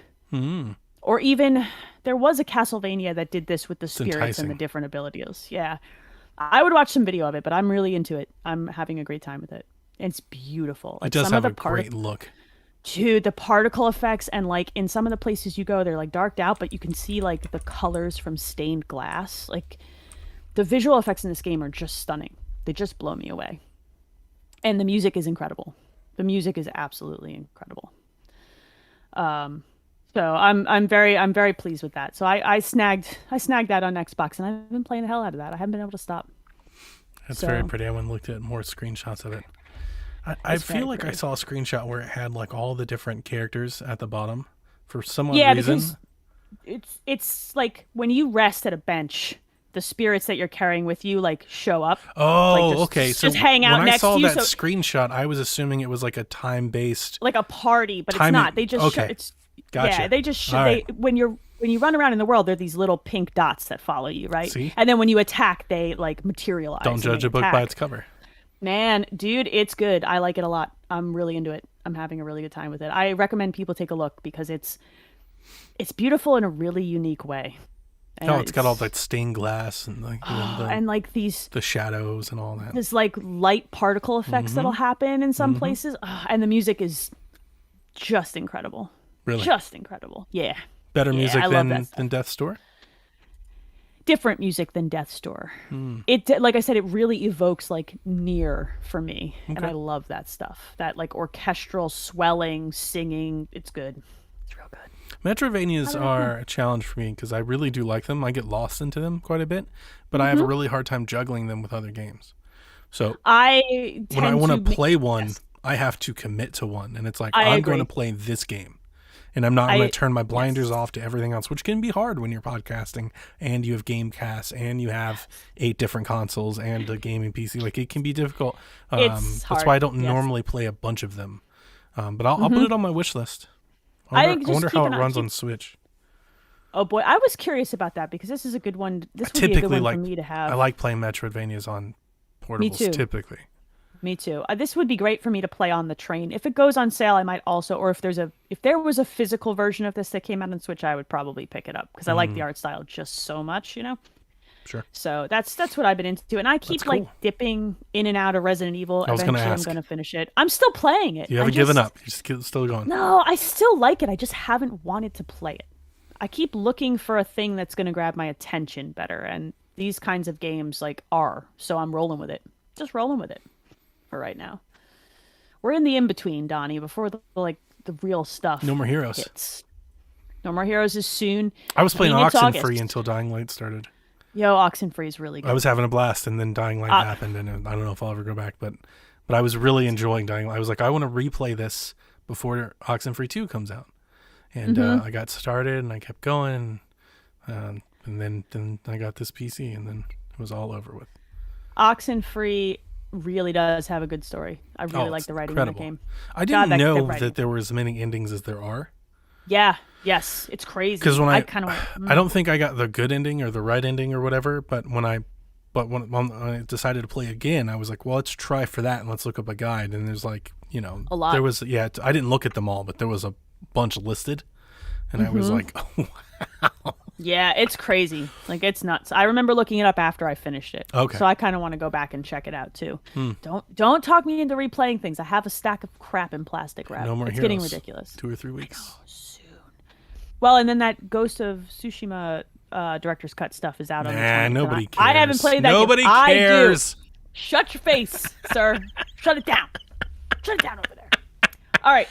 Or even there was a Castlevania that did this with the spirits and the different abilities. Yeah. I would watch some video of it, but I'm really into it. I'm having a great time with it. It's beautiful. Like it does have a great look. Dude, the particle effects and like in some of the places you go, they're like darked out, but you can see like the colors from stained glass. Like the visual effects in this game are just stunning. They just blow me away. And the music is incredible. The music is absolutely incredible. So I'm very pleased with that. So I snagged that on Xbox, and I've been playing the hell out of that. I haven't been able to stop. That's very pretty. I went and looked at more screenshots of it. I feel like I saw a screenshot where it had like all the different characters at the bottom for some reason. Because it's like when you rest at a bench, the spirits that you're carrying with you like show up. Oh, like okay. So just hang out when next I saw to you. that screenshot, I was assuming it was like a time-based, like a party, but it's not. They just Gotcha. Yeah, they just right. when you run around in the world, there are these little pink dots that follow you, right? See? And then when you attack, they like materialize. Don't judge a book by its cover. Man, dude, it's good. I like it a lot. I'm really into it. I'm having a really good time with it. I recommend people take a look because it's beautiful in a really unique way. And it's got all that stained glass and like and like the shadows and all that. There's like light particle effects that'll happen in some places, and the music is just incredible. Really, just incredible. Yeah, better music than Death's Door. Different music than Death's Door. It, like I said, it really evokes like Nier for me, and I love that stuff. That like orchestral swelling, singing. It's good. It's real good. Metroidvanias are a challenge for me because I really do like them. I get lost into them quite a bit, but I have a really hard time juggling them with other games. So when I want to play one, I have to commit to one, and it's like I'm going to play this game. And I'm not going to turn my blinders off to everything else, which can be hard when you're podcasting and you have Gamecast and you have 8 different consoles and a gaming PC. Like it can be difficult. It's hard. That's why I don't normally play a bunch of them. But I'll put it on my wish list. I I think just wonder keep how it an eye- runs keep- on Switch. Oh boy, I was curious about that because this is a good one. This would be a good Typically, one for me to have. I like playing Metroidvanias on portables. too. Typically, Me too. This would be great for me to play on the train. If it goes on sale, I might also, or if there was a physical version of this that came out on Switch, I would probably pick it up because I like the art style just so much, sure. So that's what I've been into, and I keep That's cool. dipping in and out of Resident Evil. I was gonna Eventually, I'm ask. gonna finish it. I'm still playing it. You haven't I given just- up. You're still going. No, I still like it. I just haven't wanted to play it. I keep looking for a thing that's gonna grab my attention better, and these kinds of games are. So I'm rolling with it. Just rolling with it for right now. We're in the in between, Donnie, before the real stuff. No More Heroes. hits. No More Heroes is soon. I was playing I mean, it's Oxenfree August. until Dying Light started. Yo, Oxenfree is really good. I was having a blast, and then Dying Light happened, and I don't know if I'll ever go back, but I was really enjoying Dying Light. I was like, I want to replay this before Oxenfree 2 comes out, and I got started, and I kept going, and then I got this PC, and then it was all over with. Oxenfree really does have a good story. I really like it's the writing incredible. in the game. I didn't that know writing. that there were as many endings as there are. Yeah. Yes. It's crazy. Because when I kind of I don't think I got the good ending or the right ending or whatever, but when I decided to play again, I was like, well, let's try for that and let's look up a guide. And there's like, A lot. There was, I didn't look at them all, but there was a bunch listed. And I was like, oh, Yeah, it's crazy. It's nuts. I remember looking it up after I finished it. Okay. So I kind of want to go back and check it out too. Don't talk me into replaying things. I have a stack of crap in plastic wrap. No More It's Heroes. getting ridiculous. 2 or 3 weeks. Well, and then that Ghost of Tsushima director's cut stuff is out on the 20th. and Nobody cares. I haven't played that. Nobody game. I do. cares. Shut your face, sir. Shut it down. Shut it down over there. All right.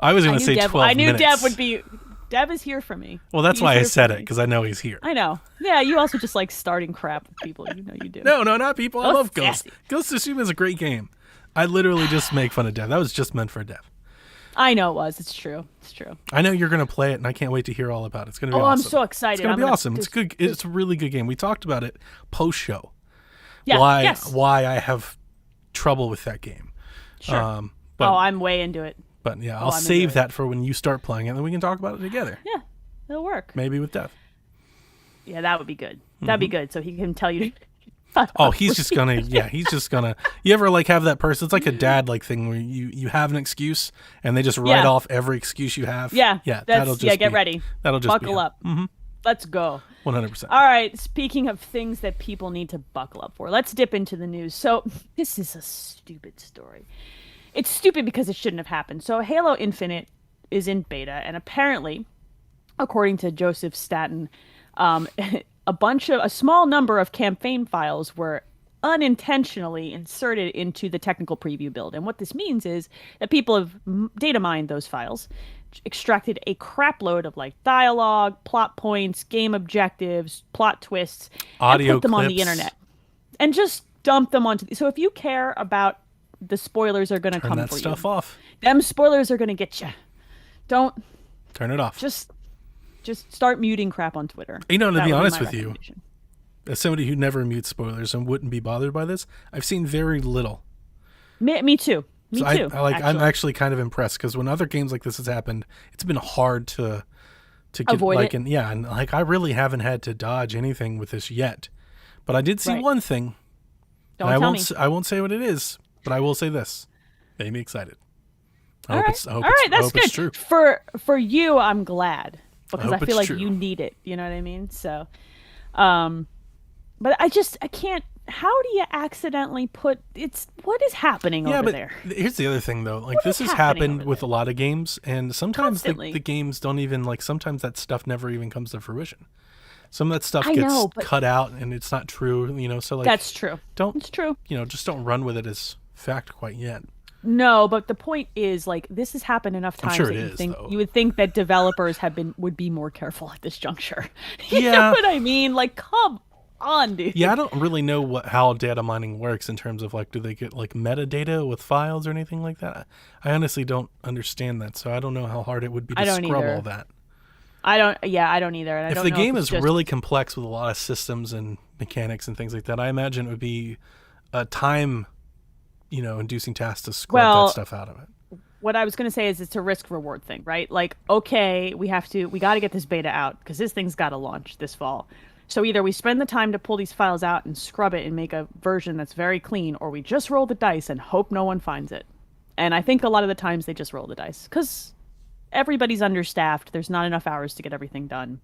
I was going to say 12 I knew minutes. Dev would be. Dev is here for me. Well, that's He's why I here said for it, me. because I know he's here. I know. Yeah, you also just like starting crap with people. You know you do. No, not people. I That was love Ghost. sassy. Ghost of Tsushima is a great game. I literally just make fun of Dev. That was just meant for Dev. I know it was. It's true. It's true. I know you're going to play it, and I can't wait to hear all about it. It's going to be Oh, awesome. I'm so excited. It's going I'm to be gonna- awesome. It's good. It's a really good game. We talked about it post-show. Yeah. why Yes. why I have trouble with that game. Sure. But I'm way into it. but yeah, I'm I'll into save it. that for when you start playing it, and then we can talk about it together. Yeah, it'll work. Maybe with Dev. Yeah, that would be good. That'd be good. So he can tell you. Oh, he's just gonna. You ever have that person? It's like a dad thing where you have an excuse and they just write Yeah. off every excuse you have. Yeah. yeah. Get ready. That'll just Buckle up. Mm-hmm. Let's go. 100%. All right. Speaking of things that people need to buckle up for, let's dip into the news. So this is a stupid story. It's stupid because it shouldn't have happened. So Halo Infinite is in beta, and apparently, according to Joseph Staten, a small number of campaign files were unintentionally inserted into the technical preview build. And what this means is that people have data mined those files, extracted a crap load of dialogue, plot points, game objectives, plot twists, Audio and put them on the clips. internet. And just dump them onto. So if you care about the spoilers are going to Turn come that for stuff you. off. Them spoilers are going to get you. Don't Turn it off. just start muting crap on Twitter. You know, to That be would honest my with you, recommendation. as somebody who never mutes spoilers and wouldn't be bothered by this, I've seen very little. Me too. Me So too. I'm actually kind of impressed because when other games like this has happened, it's been hard to get Avoid it. and I really haven't had to dodge anything with this yet. But I did see Right. one thing. Don't and tell me. I won't say what it is, but I will say this: made me excited. I All hope right. it's I hope All it's- right, that's I hope it's good. true. For you, I'm glad because I hope feel it's like true. you need it. You know what I mean? So, but I can't. How do you accidentally put? What is happening Yeah, over but there? here's the other thing though. This is has happening happened over with there? a lot of games, and sometimes Constantly. the games don't even sometimes that stuff never even comes to fruition. Some of that stuff I gets know, but- cut out, and it's not true. So That's true. don't It's true. just don't run with it as fact quite yet. No, but the point is, this has happened enough times sure that it is, though. you would think that developers would be more careful at this juncture. You know Yeah. what I mean? Come on, dude. Yeah, I don't really know how data mining works in terms of do they get metadata with files or anything like that. I honestly don't understand that, so I don't know how hard it would be to I don't scrub either. all that. I don't either. And I If don't the know game it's is just- really complex with a lot of systems and mechanics and things like that, I imagine it would be a time, inducing task to scrub Well, that stuff out of it. what I was going to say is it's a risk reward thing, right? Like, okay, we got to get this beta out because this thing's got to launch this fall. So either we spend the time to pull these files out and scrub it and make a version that's very clean, or we just roll the dice and hope no one finds it. And I think a lot of the times they just roll the dice because everybody's understaffed. There's not enough hours to get everything done.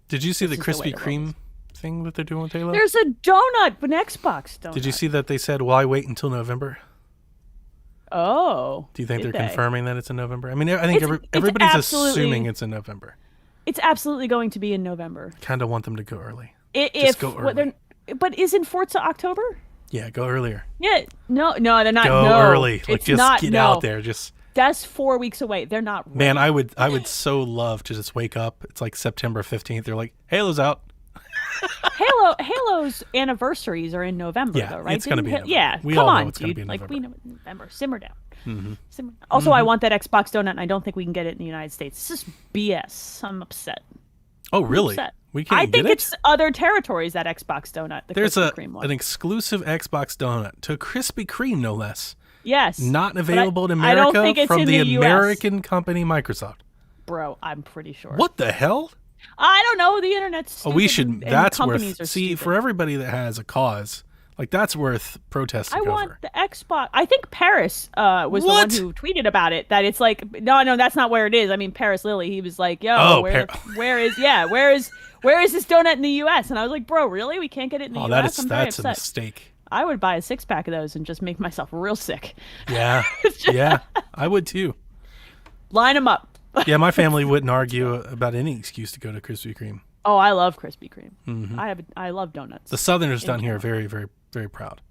Did you see the This is the way Krispy to Kreme thing that they're doing with Halo? There's a donut, an Xbox donut. Did you see that they said, why wait until November? Oh. Do you think did they're they? confirming that it's in November? I mean, I think It's everybody's absolutely- assuming it's in November. It's absolutely going to be in November. Kind of want them to go early. If go what early. but isn't Forza October? Yeah, go earlier. Yeah, no, they're not. Go no, early. Like, it's just not, get no. out there. Just That's 4 weeks away. They're not. Ready. man, I would so love to just wake up. It's like September 15th. They're like, Halo's out. Halo's anniversaries are in November, Yeah, though, right? it's gonna be Didn't November. Yeah, We come all know on, it's gonna dude. be in Like we know November. November. Simmer down. Simmer down. Also, I want that Xbox donut, and I don't think we can get it in the United States. This is BS. I'm upset. Oh, really? upset. We can't I think get it? it's other territories that Xbox donut. The There's Krispy Kreme one. an exclusive Xbox donut to Krispy Kreme, no less. Yes, Not but available in I America don't think it's from in the US. American company Microsoft. Bro, I'm pretty sure. What the hell? I don't know. The internet's Oh, stupid. we should. and That's companies worth. are See, stupid. for everybody that has a cause, like that's worth protesting I over. want the Xbox. I think Paris was What? the one who tweeted about it. That it's like, no, that's not where it is. I mean, Paris Lily. He was like, yo, Oh, where is this donut in the U.S.? And I was like, bro, really? We can't get it in the Oh, U.S. I'm very that's a upset. mistake. I would buy a 6-pack of those and just make myself real sick. Yeah, yeah, I would too. Line them up. Yeah, my family wouldn't argue about any excuse to go to Krispy Kreme. Oh, I love Krispy Kreme. I love donuts. The Southerners down here are very, very, very proud.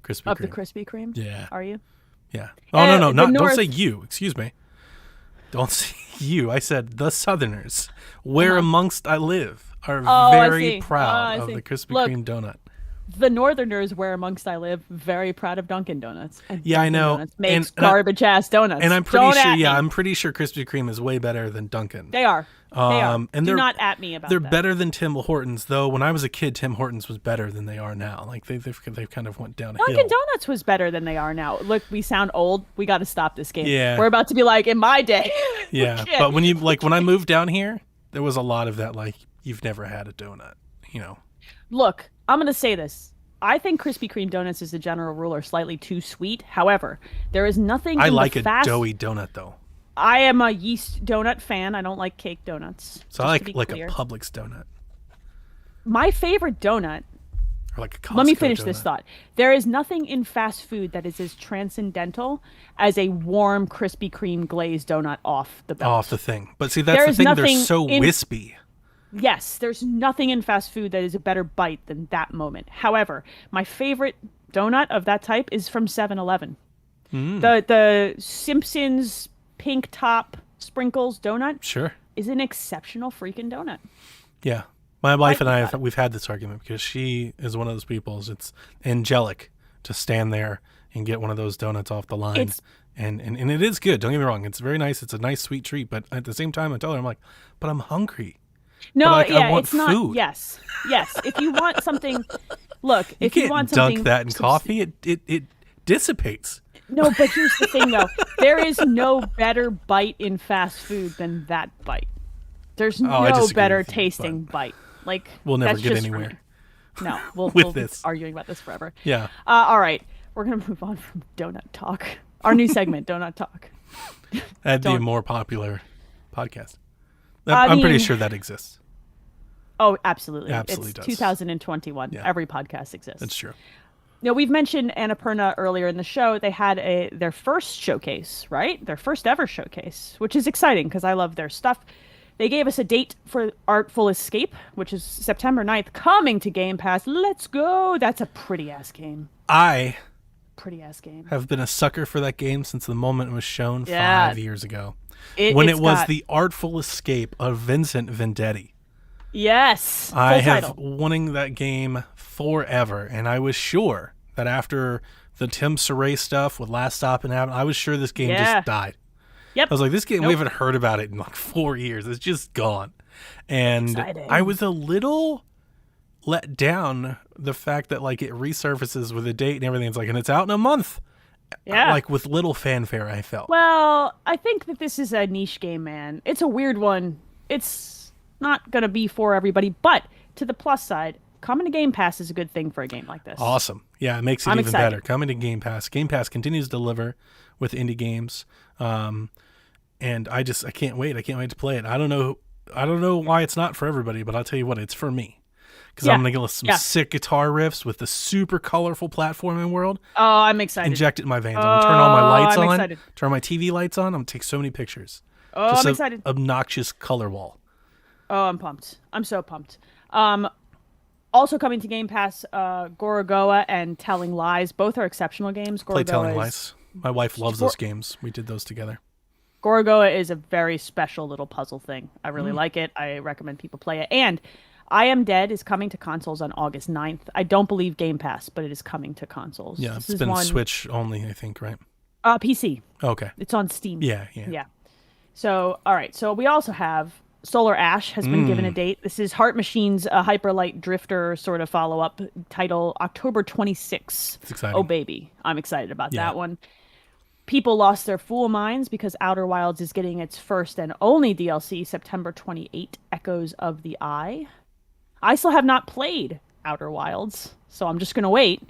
Krispy Of Kreme. the Krispy Kreme? Yeah. Are you? Yeah. Oh no, the don't North- say you. Excuse me. Don't say you. I said the Southerners, where amongst I live, are I very see. proud I of see. the Krispy Look, Kreme donut. The Northerners, where amongst I live, very proud of Dunkin' Donuts. And Yeah, I Dunkin' know. Donuts makes And I- garbage ass donuts. And I'm pretty Don't sure. at Yeah, me. I'm pretty sure Krispy Kreme is way better than Dunkin'. They are. They are. And Do they're not at me about They're that. better than Tim Hortons, though. When I was a kid, Tim Hortons was better than they are now. Like they've kind of went down a hill. Dunkin' Donuts was better than they are now. Look, we sound old. We got to stop this game. Yeah. We're about to be like, in my day. Yeah, can't. but when I moved down here, there was a lot of that. Like you've never had a donut, you know. Look, I'm going to say this. I think Krispy Kreme donuts, as a general rule, are slightly too sweet. However, there is nothing I in like the a fast... doughy donut though. I am a yeast donut fan. I don't like cake donuts. So I just to like be clear. a Publix donut My favorite donut. or like a Costco Let me finish donut. this thought. There is nothing in fast food that is as transcendental as a warm Krispy Kreme glazed donut off the belt. Off the thing, but see that's There the is thing. They're nothing so in- wispy. Yes, there's nothing in fast food that is a better bite than that moment. However, my favorite donut of that type is from 7-Eleven. The Simpsons pink top sprinkles donut Sure. is an exceptional freaking donut. Yeah. My wife and I about we've had this argument because she is one of those people. It's angelic to stand there and get one of those donuts off the line. It's- And it is good. Don't get me wrong. It's very nice. It's a nice sweet treat. But at the same time, I tell her, I'm like, but I'm hungry. No, like, I yeah, want it's not. food. Yes, yes. If you want something, look. You If you can't want dunk something, that in coffee. It dissipates. No, but here's the thing, though. There is no better bite in fast food than that bite. There's I no disagree better with you, tasting bite. Like We'll never that's get just for anywhere. me. No, we'll With be this. arguing about this forever. Yeah. All right, we're gonna move on from donut talk. Our new segment, donut talk. That'd be a Don't- more popular podcast. I I'm pretty mean- sure that exists. Oh, absolutely. Absolutely It's does. 2021. Yeah. Every podcast exists. That's true. Now, we've mentioned Annapurna earlier in the show. They had their first showcase, right? Their first ever showcase, which is exciting because I love their stuff. They gave us a date for Artful Escape, which is September 9th, coming to Game Pass. Let's go. That's a pretty-ass game. I Pretty-ass game. have been a sucker for that game since the moment it was shown Yeah. 5 years ago. It's When it was got- the Artful Escape of Vincent Vendetti. Yes. Full I have title. wanting that game forever, and I was sure that after the Tim Saray stuff with Last Stop and Happen, I was sure this game Yeah. just died. Yep. I was like, this game, we Nope. haven't heard about it in like 4 years. It's just gone. And Exciting. I was a little let down the fact that like it resurfaces with a date and everything. It's like, and it's out in a month. Yeah. like with little fanfare, I felt. Well, I think that this is a niche game, man. It's a weird one. It's not going to be for everybody, but to the plus side, coming to Game Pass is a good thing for a game like this. Awesome. Yeah, it makes it I'm even excited. better. Coming to Game Pass. Game Pass continues to deliver with indie games. And I can't wait. I can't wait to play it. I don't know why it's not for everybody, but I'll tell you what, it's for me. Because I'm going to get some sick guitar riffs with the super colorful platforming world. Oh, I'm excited. Inject it in my veins. I'm going to turn all my lights I'm on. excited. Turn my TV lights on. I'm going to take so many pictures. Oh, Just I'm excited. Obnoxious color wall. Oh, I'm pumped. I'm so pumped. Also coming to Game Pass, Gorogoa and Telling Lies. Both are exceptional games. Play Telling Lies. My wife loves those games. We did those together. Gorogoa is a very special little puzzle thing. I really like it. I recommend people play it. And I Am Dead is coming to consoles on August 9th. I don't believe Game Pass, but it is coming to consoles. Yeah, it's been Switch only, I think, right? PC. Okay. It's on Steam. Yeah. So, all right. So we also have Solar Ash has been given a date. This is Heart Machine's Hyperlight Drifter sort of follow-up title, October 26th. It's exciting. Oh, baby. I'm excited about that one. People lost their fool minds because Outer Wilds is getting its first and only DLC, September 28, Echoes of the Eye. I still have not played Outer Wilds, so I'm just going to wait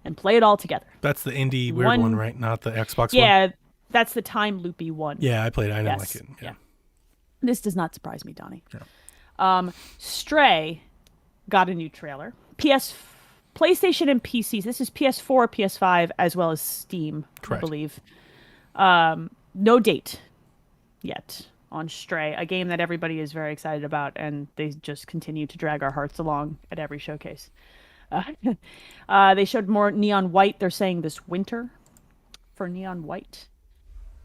and play it all together. That's the indie weird one, right? Not the Xbox one? Yeah, that's the time loopy one. Yeah, I played it. I didn't like it. Yeah. This does not surprise me, Donnie. Yeah. Stray got a new trailer. PlayStation and PCs. This is PS4, PS5, as well as Steam, Correct. I believe. No date yet on Stray, a game that everybody is very excited about, and they just continue to drag our hearts along at every showcase. They showed more Neon White. They're saying this winter for Neon White.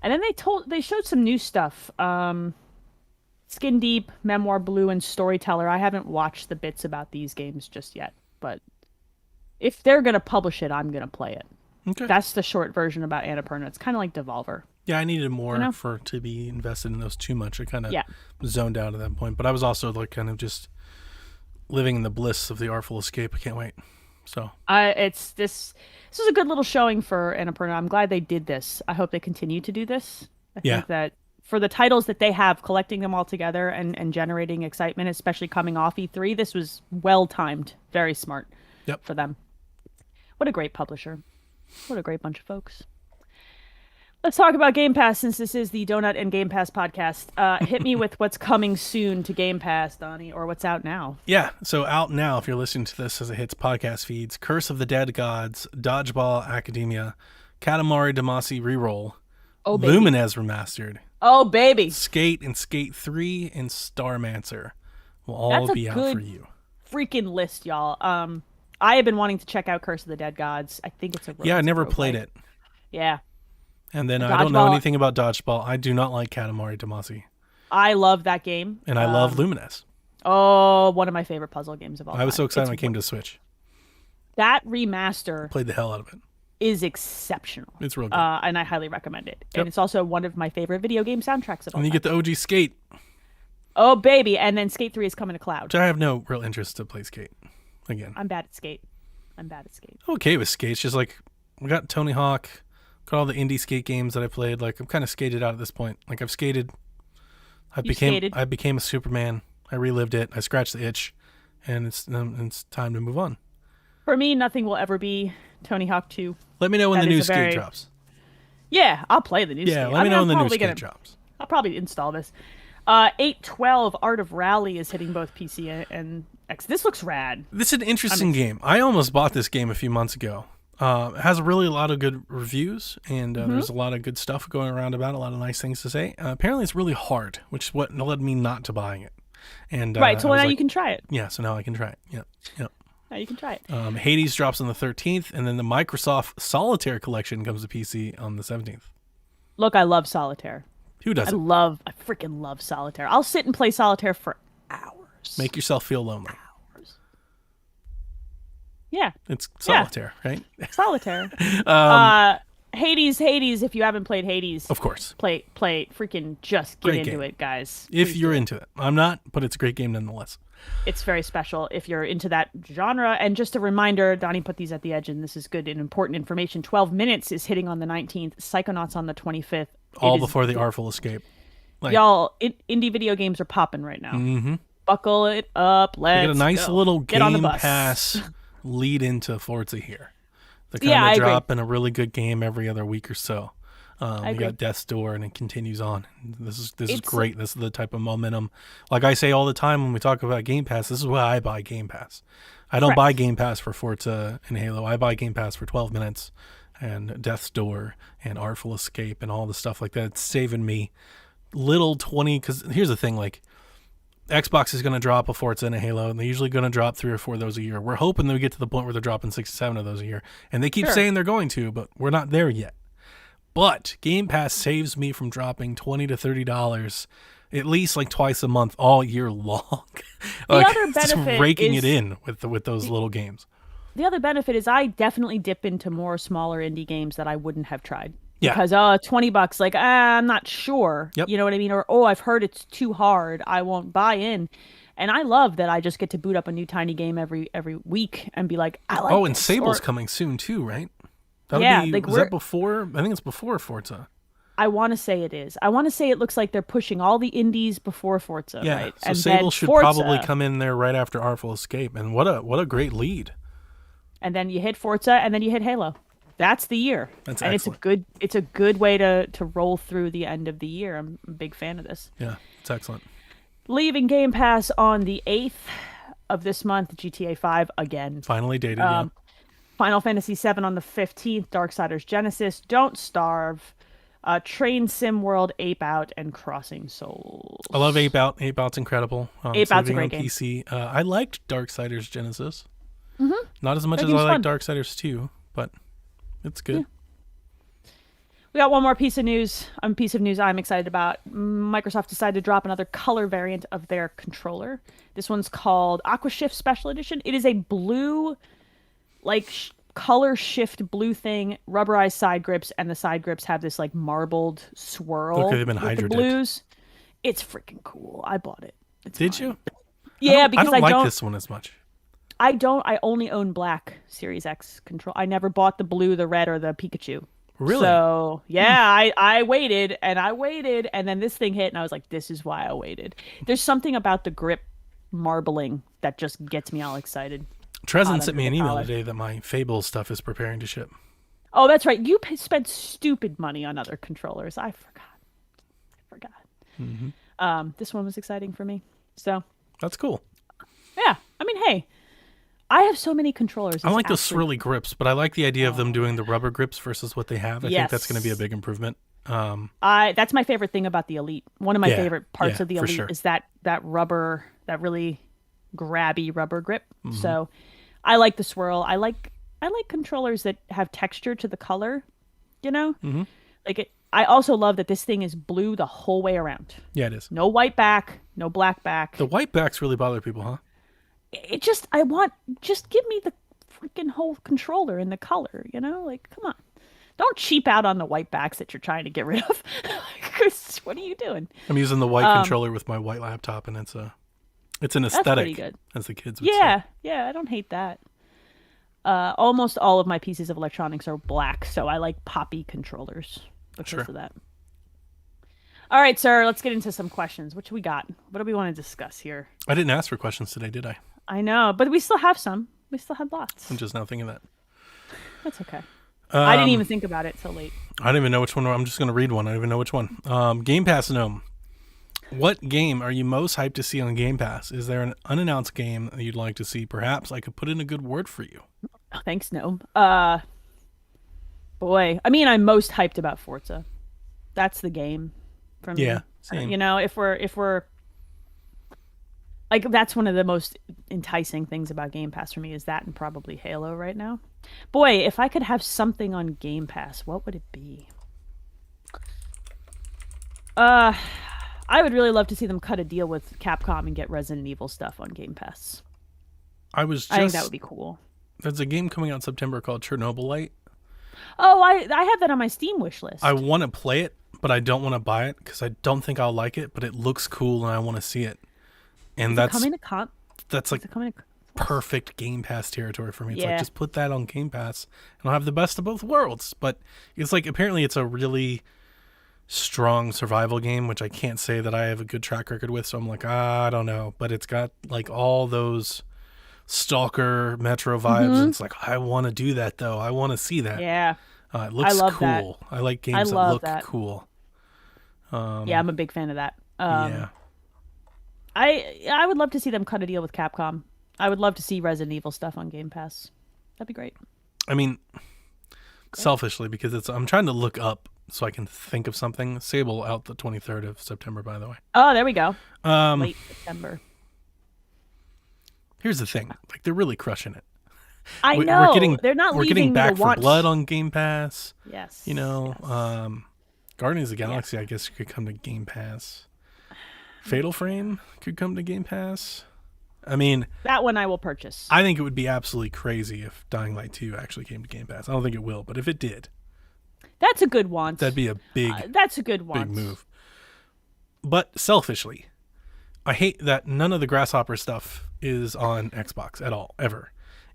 And then they showed some new stuff. Skin Deep, Memoir Blue, and Storyteller. I haven't watched the bits about these games just yet, but if they're going to publish it, I'm going to play it. Okay. That's the short version about Annapurna. It's kind of like Devolver. Yeah, I needed more to be invested in those too much. I kind of zoned out at that point, but I was also like kind of just living in the bliss of the Artful Escape. I can't wait. So this was a good little showing for Annapurna. I'm glad they did this. I hope they continue to do this. I think that for the titles that they have, collecting them all together and generating excitement, especially coming off E3, this was well timed, very smart for them. What a great publisher. What a great bunch of folks. Let's talk about Game Pass, since this is the Donut and Game Pass podcast. Hit me with what's coming soon to Game Pass, Donnie, or what's out now. Yeah, so out now, if you're listening to this as it hits podcast feeds, Curse of the Dead Gods, Dodgeball Academia, Katamari Damacy Reroll, Lumines Remastered. Oh, baby. Skate and Skate 3 and Starmancer will all be out for you. Freaking list, y'all. I have been wanting to check out Curse of the Dead Gods. I think it's a I never played it. Yeah. And then I don't know anything about Dodgeball. I do not like Katamari Damacy. I love that game. And I love Lumines. Oh, one of my favorite puzzle games of all time. I was so excited when it came to Switch. That remaster Played the hell out of it. Is exceptional. It's real good. And I highly recommend it. And it's also one of my favorite video game soundtracks of all time. And you get the OG Skate. Oh, baby. And then Skate 3 is coming to cloud. Which I have no real interest to play Skate again. I'm bad at Skate. Okay with Skate. It's just like, we got Tony Hawk, got all the indie skate games that I played. Like, I'm kind of skated out at this point. Like, I've skated. I became a Superman. I relived it. I scratched the itch. And it's time to move on. For me, nothing will ever be Tony Hawk 2. Let me know when the new Skate drops. Yeah, I'll play the new Skate. Yeah, let me know when the new Skate drops. I'll probably install this. 812 Art of Rally is hitting both PC and X. This looks rad. This is an interesting game. I almost bought this game a few months ago. It has really a lot of good reviews, and there's a lot of good stuff going around about it, a lot of nice things to say. Apparently, it's really hard, which is what led me not to buying it. And right, so now you can try it. Yeah, so now I can try it. Yep. Now you can try it. Hades drops on the 13th, and then the Microsoft Solitaire Collection comes to PC on the 17th. Look, I love Solitaire. Who doesn't? I freaking love Solitaire. I'll sit and play Solitaire for hours. Make yourself feel lonely. Yeah. It's Solitaire, right? Solitaire. Hades, if you haven't played Hades, Of course. play freaking just get Great into game. it, guys. If Please you're do. into it. I'm not, but it's a great game nonetheless. It's very special if you're into that genre. And just a reminder, Donnie put these at the edge, and this is good and important information. 12 Minutes is hitting on the 19th, Psychonauts on the 25th. All It is- before the Artful Escape. Like, Y'all, indie video games are popping right now. Buckle it up. Let's get a nice go. little Get on the Game bus. Pass lead into Forza here. They're Yeah, kind I of agree. dropping a really good game every other week or so. We agree. got Death's Door, and it continues on. This is It's- great. This is the type of momentum. Like I say all the time when we talk about Game Pass, this is why I buy Game Pass. I don't Correct. buy Game Pass for Forza and Halo. I buy Game Pass for 12 Minutes and Death's Door and Artful Escape and all the stuff like that. It's saving me little 20. Because here's the thing, like, Xbox is going to drop a Forza and a Halo, and they're usually going to drop 3 or 4 of those a year. We're hoping that we get to the point where they're dropping 6 or 7 of those a year. And they keep Sure. saying they're going to, but we're not there yet. But Game Pass saves me from dropping $20 to $30 at least like twice a month all year long. Like, other just benefit raking is- it in with those little games. The other benefit is I definitely dip into more smaller indie games that I wouldn't have tried. Yeah. Because $20, like I'm not sure. Yep. You know what I mean? Or I've heard it's too hard. I won't buy in. And I love that I just get to boot up a new tiny game every week and be like, I like Oh, and this. Sable's Or- coming soon too, right? That'll Yeah, be, like was that before? I think it's before Forza. I want to say it is. I want to say it looks like they're pushing all the indies before Forza, Yeah, right? so And Sable then should Forza, probably come in there right after Artful Escape, and what a great lead. and then you hit Forza, and then you hit Halo. That's the year. That's and excellent. it's a good way to roll through the end of the year. I'm a big fan of this. Yeah, it's excellent. Leaving Game Pass on the 8th of this month, GTA 5 again. Finally dated. Yeah, Final Fantasy 7 on the 15th, Darksiders Genesis, Don't Starve, Train Sim World, Ape Out, and Crossing Souls. I love Ape Out. Ape Out's incredible. Ape Out's a leaving great on game. PC. I liked Darksiders Genesis. Not as much That as I game's like fun. Darksiders 2, but it's good. We got one more piece of news. A piece of news I'm excited about. Microsoft decided to drop another color variant of their controller. This one's called Aqua Shift Special Edition. It is a blue, like color shift blue thing, rubberized side grips, and the side grips have this like marbled swirl. Okay, they've been with the Hydra-dipped. blues. It's freaking cool. I bought it. It's Did fine. you? Yeah, I because don't like this one as much. I only own black Series X control. I never bought the blue, the red, or the Pikachu. Really? So yeah, I waited and then this thing hit and I was like, this is why I waited. There's something about the grip marbling that just gets me all excited. Trezin sent me an under the email collar. today that my Fable stuff is preparing to ship. Oh, that's right. You spent stupid money on other controllers. I forgot. This one was exciting for me. So That's cool. yeah, I mean, hey, I have so many controllers. I It's like the absolutely- swirly grips, but I like the idea of them doing the rubber grips versus what they have. I think that's going to be a Yes. big improvement. That's my favorite thing about the Elite. One of my Yeah, favorite parts yeah, of the for Elite sure. is that rubber, that really grabby rubber grip. Mm-hmm. So I like the swirl. I like controllers that have texture to the color, you know? Mm-hmm. Like it I also love that this thing is blue the whole way around. Yeah, it is. No white back, no black back. The white backs really bother people, huh? It just just give me the freaking whole controller in the color, you know? Like, come on. Don't cheap out on the white backs that you're trying to get rid of. 'Cause what are you doing? I'm using the white controller with my white laptop, and it's an aesthetic, pretty good. as the kids would say. Yeah, I don't hate that. Almost all of my pieces of electronics are black, so I like poppy controllers because Sure. of that. All right, sir, let's get into some questions. What do we got? What do we want to discuss here? I didn't ask for questions today, did I? I know, but we still have some. We still have lots. I'm just now thinking that. That's okay. I didn't even think about it till late. I don't even know which one. I'm just going to read one. I don't even know which one. Game Pass Gnome. What game are you most hyped to see on Game Pass? Is there an unannounced game that you'd like to see? Perhaps I could put in a good word for you. Oh, thanks, no. Boy, I mean, I'm most hyped about Forza. That's the game for me. Yeah, same. You know, if we're like, that's one of the most enticing things about Game Pass for me is that and probably Halo right now. Boy, if I could have something on Game Pass, what would it be? I would really love to see them cut a deal with Capcom and get Resident Evil stuff on Game Pass. I think I think that would be cool. There's a game coming out in September called Chernobylite. Oh, I have that on my Steam wish list. I want to play it, but I don't want to buy it because I don't think I'll like it. But it looks cool, and I want to see it. And that's like perfect Game Pass territory for me. It's like, just put that on Game Pass, and I'll have the best of both worlds. But it's like, apparently it's a really strong survival game, which I can't say that I have a good track record with. So I'm like, I don't know. But it's got like all those Stalker Metro vibes. And it's like, I want to do that though. I want to see that. Yeah. It looks cool. That. I like games that look cool. Yeah, I'm a big fan of that. Yeah. I would love to see them cut a deal with Capcom. I would love to see Resident Evil stuff on Game Pass. That'd be great. I mean, selfishly, because I'm trying to look up so I can think of something. Sable out the 23rd of September, by the way. Oh, there we go. Late September. Here's the thing. Like, they're really crushing it. I know. They're not We're leaving getting Back the 4 Blood on Game Pass. Yes. You know, Guardians of the Galaxy, I guess, could come to Game Pass. Fatal Frame could come to Game Pass. I mean, that one I will purchase. I think it would be absolutely crazy if Dying Light 2 actually came to Game Pass. I don't think it will, but if it did, that's a good one. That'd be a big that's a good one. Big move. But selfishly, I hate that none of the Grasshopper stuff is on Xbox at all, ever.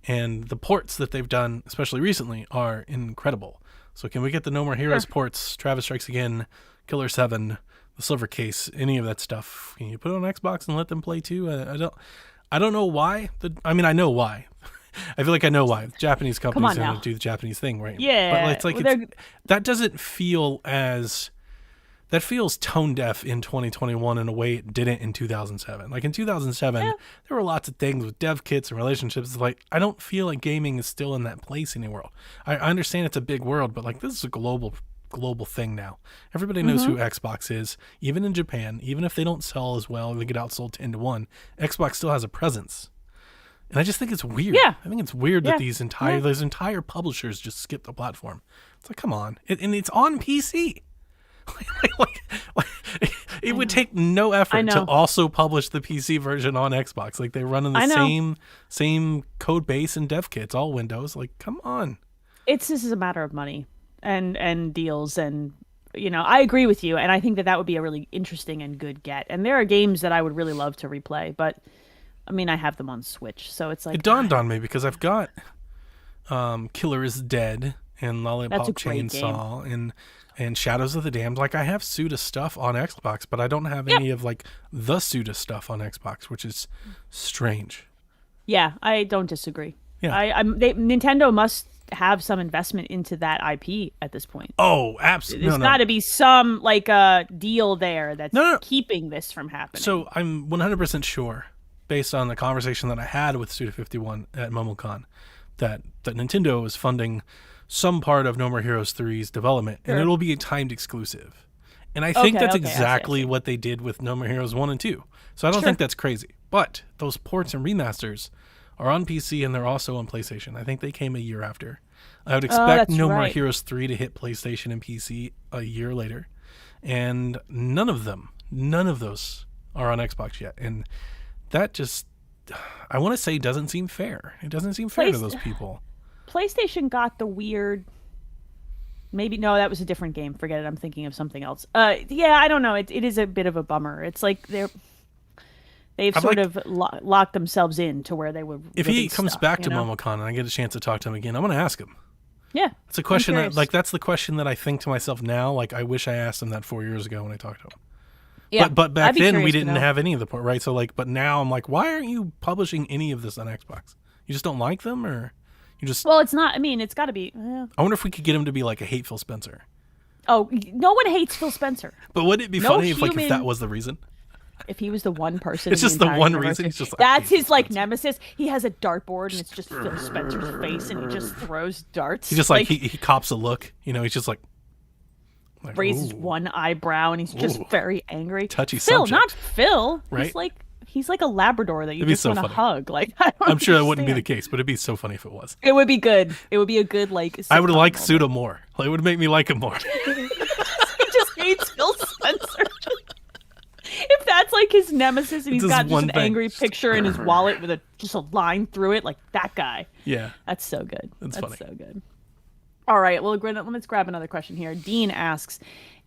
And the ports that they've done, especially recently, are incredible. So can we get the No More Heroes ports, Travis Strikes Again, Killer 7, the Silver Case, any of that stuff? Can you put it on Xbox and let them play too? I don't know why. I mean, I know why. I feel like I know why. Japanese companies are going to do the Japanese thing, right? Yeah. But it's like that doesn't feel as... That feels tone deaf in 2021 in a way it didn't in 2007. Like in 2007, there were lots of things with dev kits and relationships. It's like, I don't feel like gaming is still in that place anymore. I understand it's a big world, but like this is a global thing now. Everybody knows who Xbox is, even in Japan. Even if they don't sell as well, they get outsold 10-1. Xbox still has a presence. And I just think it's weird. Yeah. I think it's weird that these entire publishers just skip the platform. It's like, come on. And it's on PC. It would take no effort to also publish the PC version on Xbox. Like they run in the same code base and dev kits, all Windows. Like, come on. This is a matter of money and deals, and you know, I agree with you, and I think that would be a really interesting and good get. And there are games that I would really love to replay, but I mean, I have them on Switch, so it's like it dawned on me because I've got Killer is Dead and Lollipop Chainsaw and Shadows of the Damned. Like I have Suda stuff on Xbox, but I don't have any of like the Suda stuff on Xbox, which is strange. Yeah, I don't disagree. Yeah, Nintendo must have some investment into that IP at this point. Oh, absolutely. There's got to be some like deal there that's keeping this from happening. So I'm 100% sure, based on the conversation that I had with Suda51 at MomoCon, that Nintendo is funding some part of No More Heroes 3's development, and it'll be a timed exclusive. And I think that's exactly what they did with No More Heroes 1 and 2. So I don't think that's crazy. But those ports and remasters are on PC, and they're also on PlayStation. I think they came a year after. I would expect No More Heroes 3 to hit PlayStation and PC a year later. And none of those are on Xbox yet. And that just, I want to say, doesn't seem fair. It doesn't seem fair to those people. PlayStation got the weird. Maybe no, that was a different game. Forget it. I'm thinking of something else. Yeah, I don't know. It is a bit of a bummer. It's like they've sort of locked themselves in to where they would. If he comes back to MomoCon and I get a chance to talk to him again, I'm going to ask him. Yeah, it's a question that's the question that I think to myself now. Like I wish I asked him that 4 years ago when I talked to him. Yeah, but back then we didn't have any of the port, right? So like, but now I'm like, why aren't you publishing any of this on Xbox? You just don't like them, or? Well, it's not. I mean, it's got to be. I wonder if we could get him to be like a hate Phil Spencer. Oh, no one hates Phil Spencer. But wouldn't it be funny if that was the reason? If he was the one person, it's just the one reason. He's just like, that's his like nemesis. He has a dartboard and it's just Phil Spencer's face, and he just throws darts. He just like he cops a look. You know, he's just like raises one eyebrow, and he's just very angry. Touchy Phil, subject. not Phil. Right? He's like a Labrador that you just want to hug. Like I'm sure that wouldn't be the case, but it'd be so funny if it was. It would be good. It would be a good like. I would like Suda more. Like, it would make me like him more. He just hates Phil Spencer. If that's like his nemesis, and he's got just an angry picture in his wallet with just a line through it, like that guy. Yeah, that's so good. That's funny. So good. All right, well, let's grab another question here. Dean asks,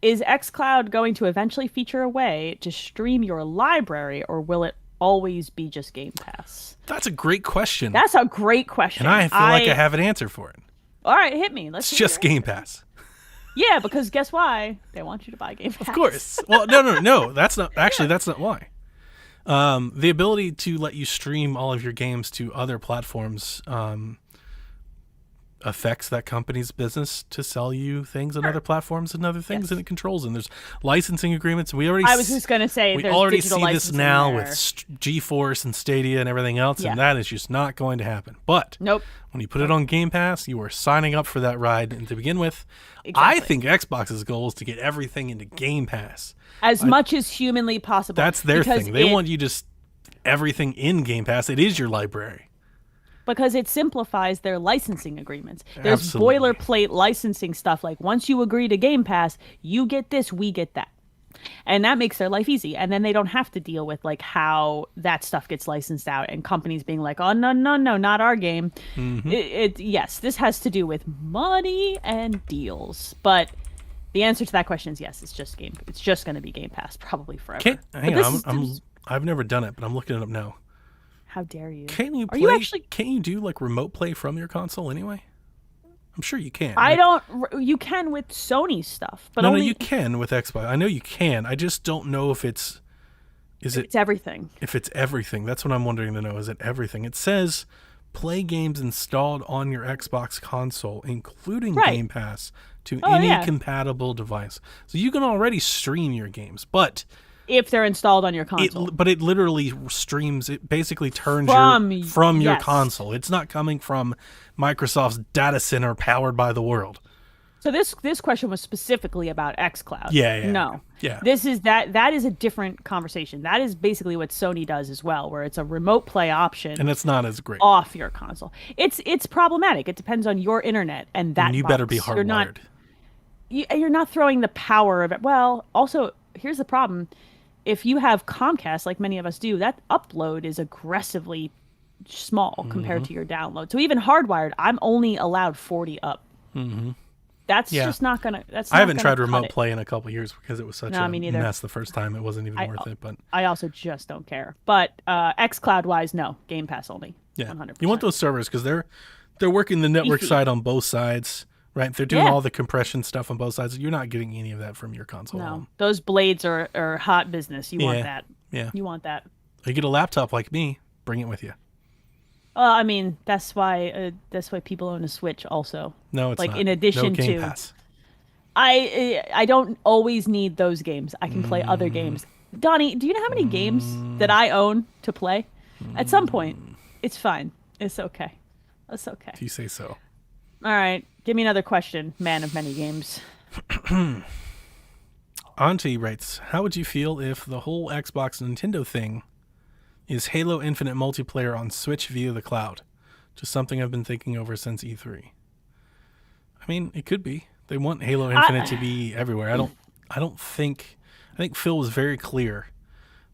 is xCloud going to eventually feature a way to stream your library, or will it always be just Game Pass? That's a great question. That's a great question. And I feel like I have an answer for it. All right, hit me. Let's It's just Game Pass. Yeah, because guess why? They want you to buy Game Pass. Of course. Well, no. That's not why. The ability to let you stream all of your games to other platforms affects that company's business to sell you things on other platforms and other things, and it controls them. There's licensing agreements. I was just going to say we there's already digital see this licensing now there. with GeForce and Stadia and everything else, Yeah. and that is just not going to happen. But Nope. when you put it on Game Pass, you are signing up for that ride. And to begin with, I Exactly. think Xbox's goal is to get everything into Game Pass. As much as humanly possible. That's their because thing. They want you just everything in Game Pass. It is your library. Because it simplifies their licensing agreements. There's Absolutely. boilerplate licensing stuff like once you agree to Game Pass, you get this, we get that. And that makes their life easy. And then they don't have to deal with like how that stuff gets licensed out and companies being like, oh, no, not our game. Yes, this has to do with money and deals. But the answer to that question is yes, it's just going to be Game Pass probably forever. Hang on, I've never done it, but I'm looking it up now. How dare you? Can't you Are you actually? Can't you do like remote play from your console anyway? I'm sure you can. You can with Sony stuff, but no, only you can with Xbox. I know you can. I just don't know if it's everything. If it's everything. That's what I'm wondering to know. Is it everything? It says play games installed on your Xbox console, including Game Pass, to any compatible device. So you can already stream your games, but if they're installed on your console. But it literally streams. It basically turns from your console. It's not coming from Microsoft's data center powered by the world. So this question was specifically about xCloud. Yeah. No. Yeah. This is that is a different conversation. That is basically what Sony does as well, where it's a remote play option. And it's not as great. Off your console. It's problematic. It depends on your internet and that. And you better be hardwired. You're not throwing the power of it. Well, also here's the problem. If you have Comcast, like many of us do, that upload is aggressively small compared to your download. So even hardwired, I'm only allowed 40 up. Mm-hmm. That's just not gonna. I haven't tried remote play in a couple of years because it was such a me neither. mess the first time. It wasn't even worth it. But I also just don't care. But xCloud wise, no, Game Pass only. Yeah, 100%. You want those servers because they're working the network side on both sides. Right, they're doing all the compression stuff on both sides. You're not getting any of that from your console. No, those blades are hot business. You want that. Yeah, you want that. You get a laptop like me, bring it with you. Well, I mean, that's why people own a Switch. Also, no, it's like not. in addition no Game to, Pass. I don't always need those games. I can play other games. Donnie, do you know how many games that I own to play? At some point, it's fine. It's okay. It's okay. If you say so. All right. Give me another question, man of many games. Auntie writes, how would you feel if the whole Xbox Nintendo thing is Halo Infinite multiplayer on Switch via the cloud? Just something I've been thinking over since E3. I mean, it could be. They want Halo Infinite to be everywhere. I think Phil was very clear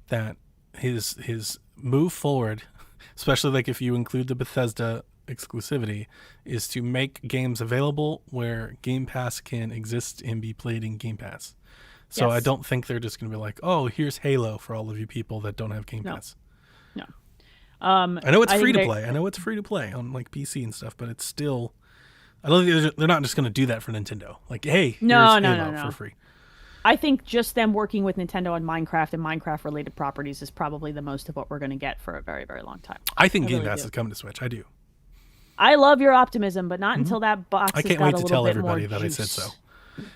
that his move forward, especially like if you include the Bethesda exclusivity, is to make games available where Game Pass can exist and be played in Game Pass. So I don't think they're just going to be like, oh, here's Halo for all of you people that don't have Game Pass. No. I know it's free to play. I know it's free to play on like PC and stuff, but it's still. I don't think they're not just going to do that for Nintendo. Like, hey, here's Halo for free. I think just them working with Nintendo on Minecraft and Minecraft-related properties is probably the most of what we're going to get for a very, very long time. I think Game Pass is coming to Switch. I do. I love your optimism, but not until that box. I can't wait to tell everybody that I said so.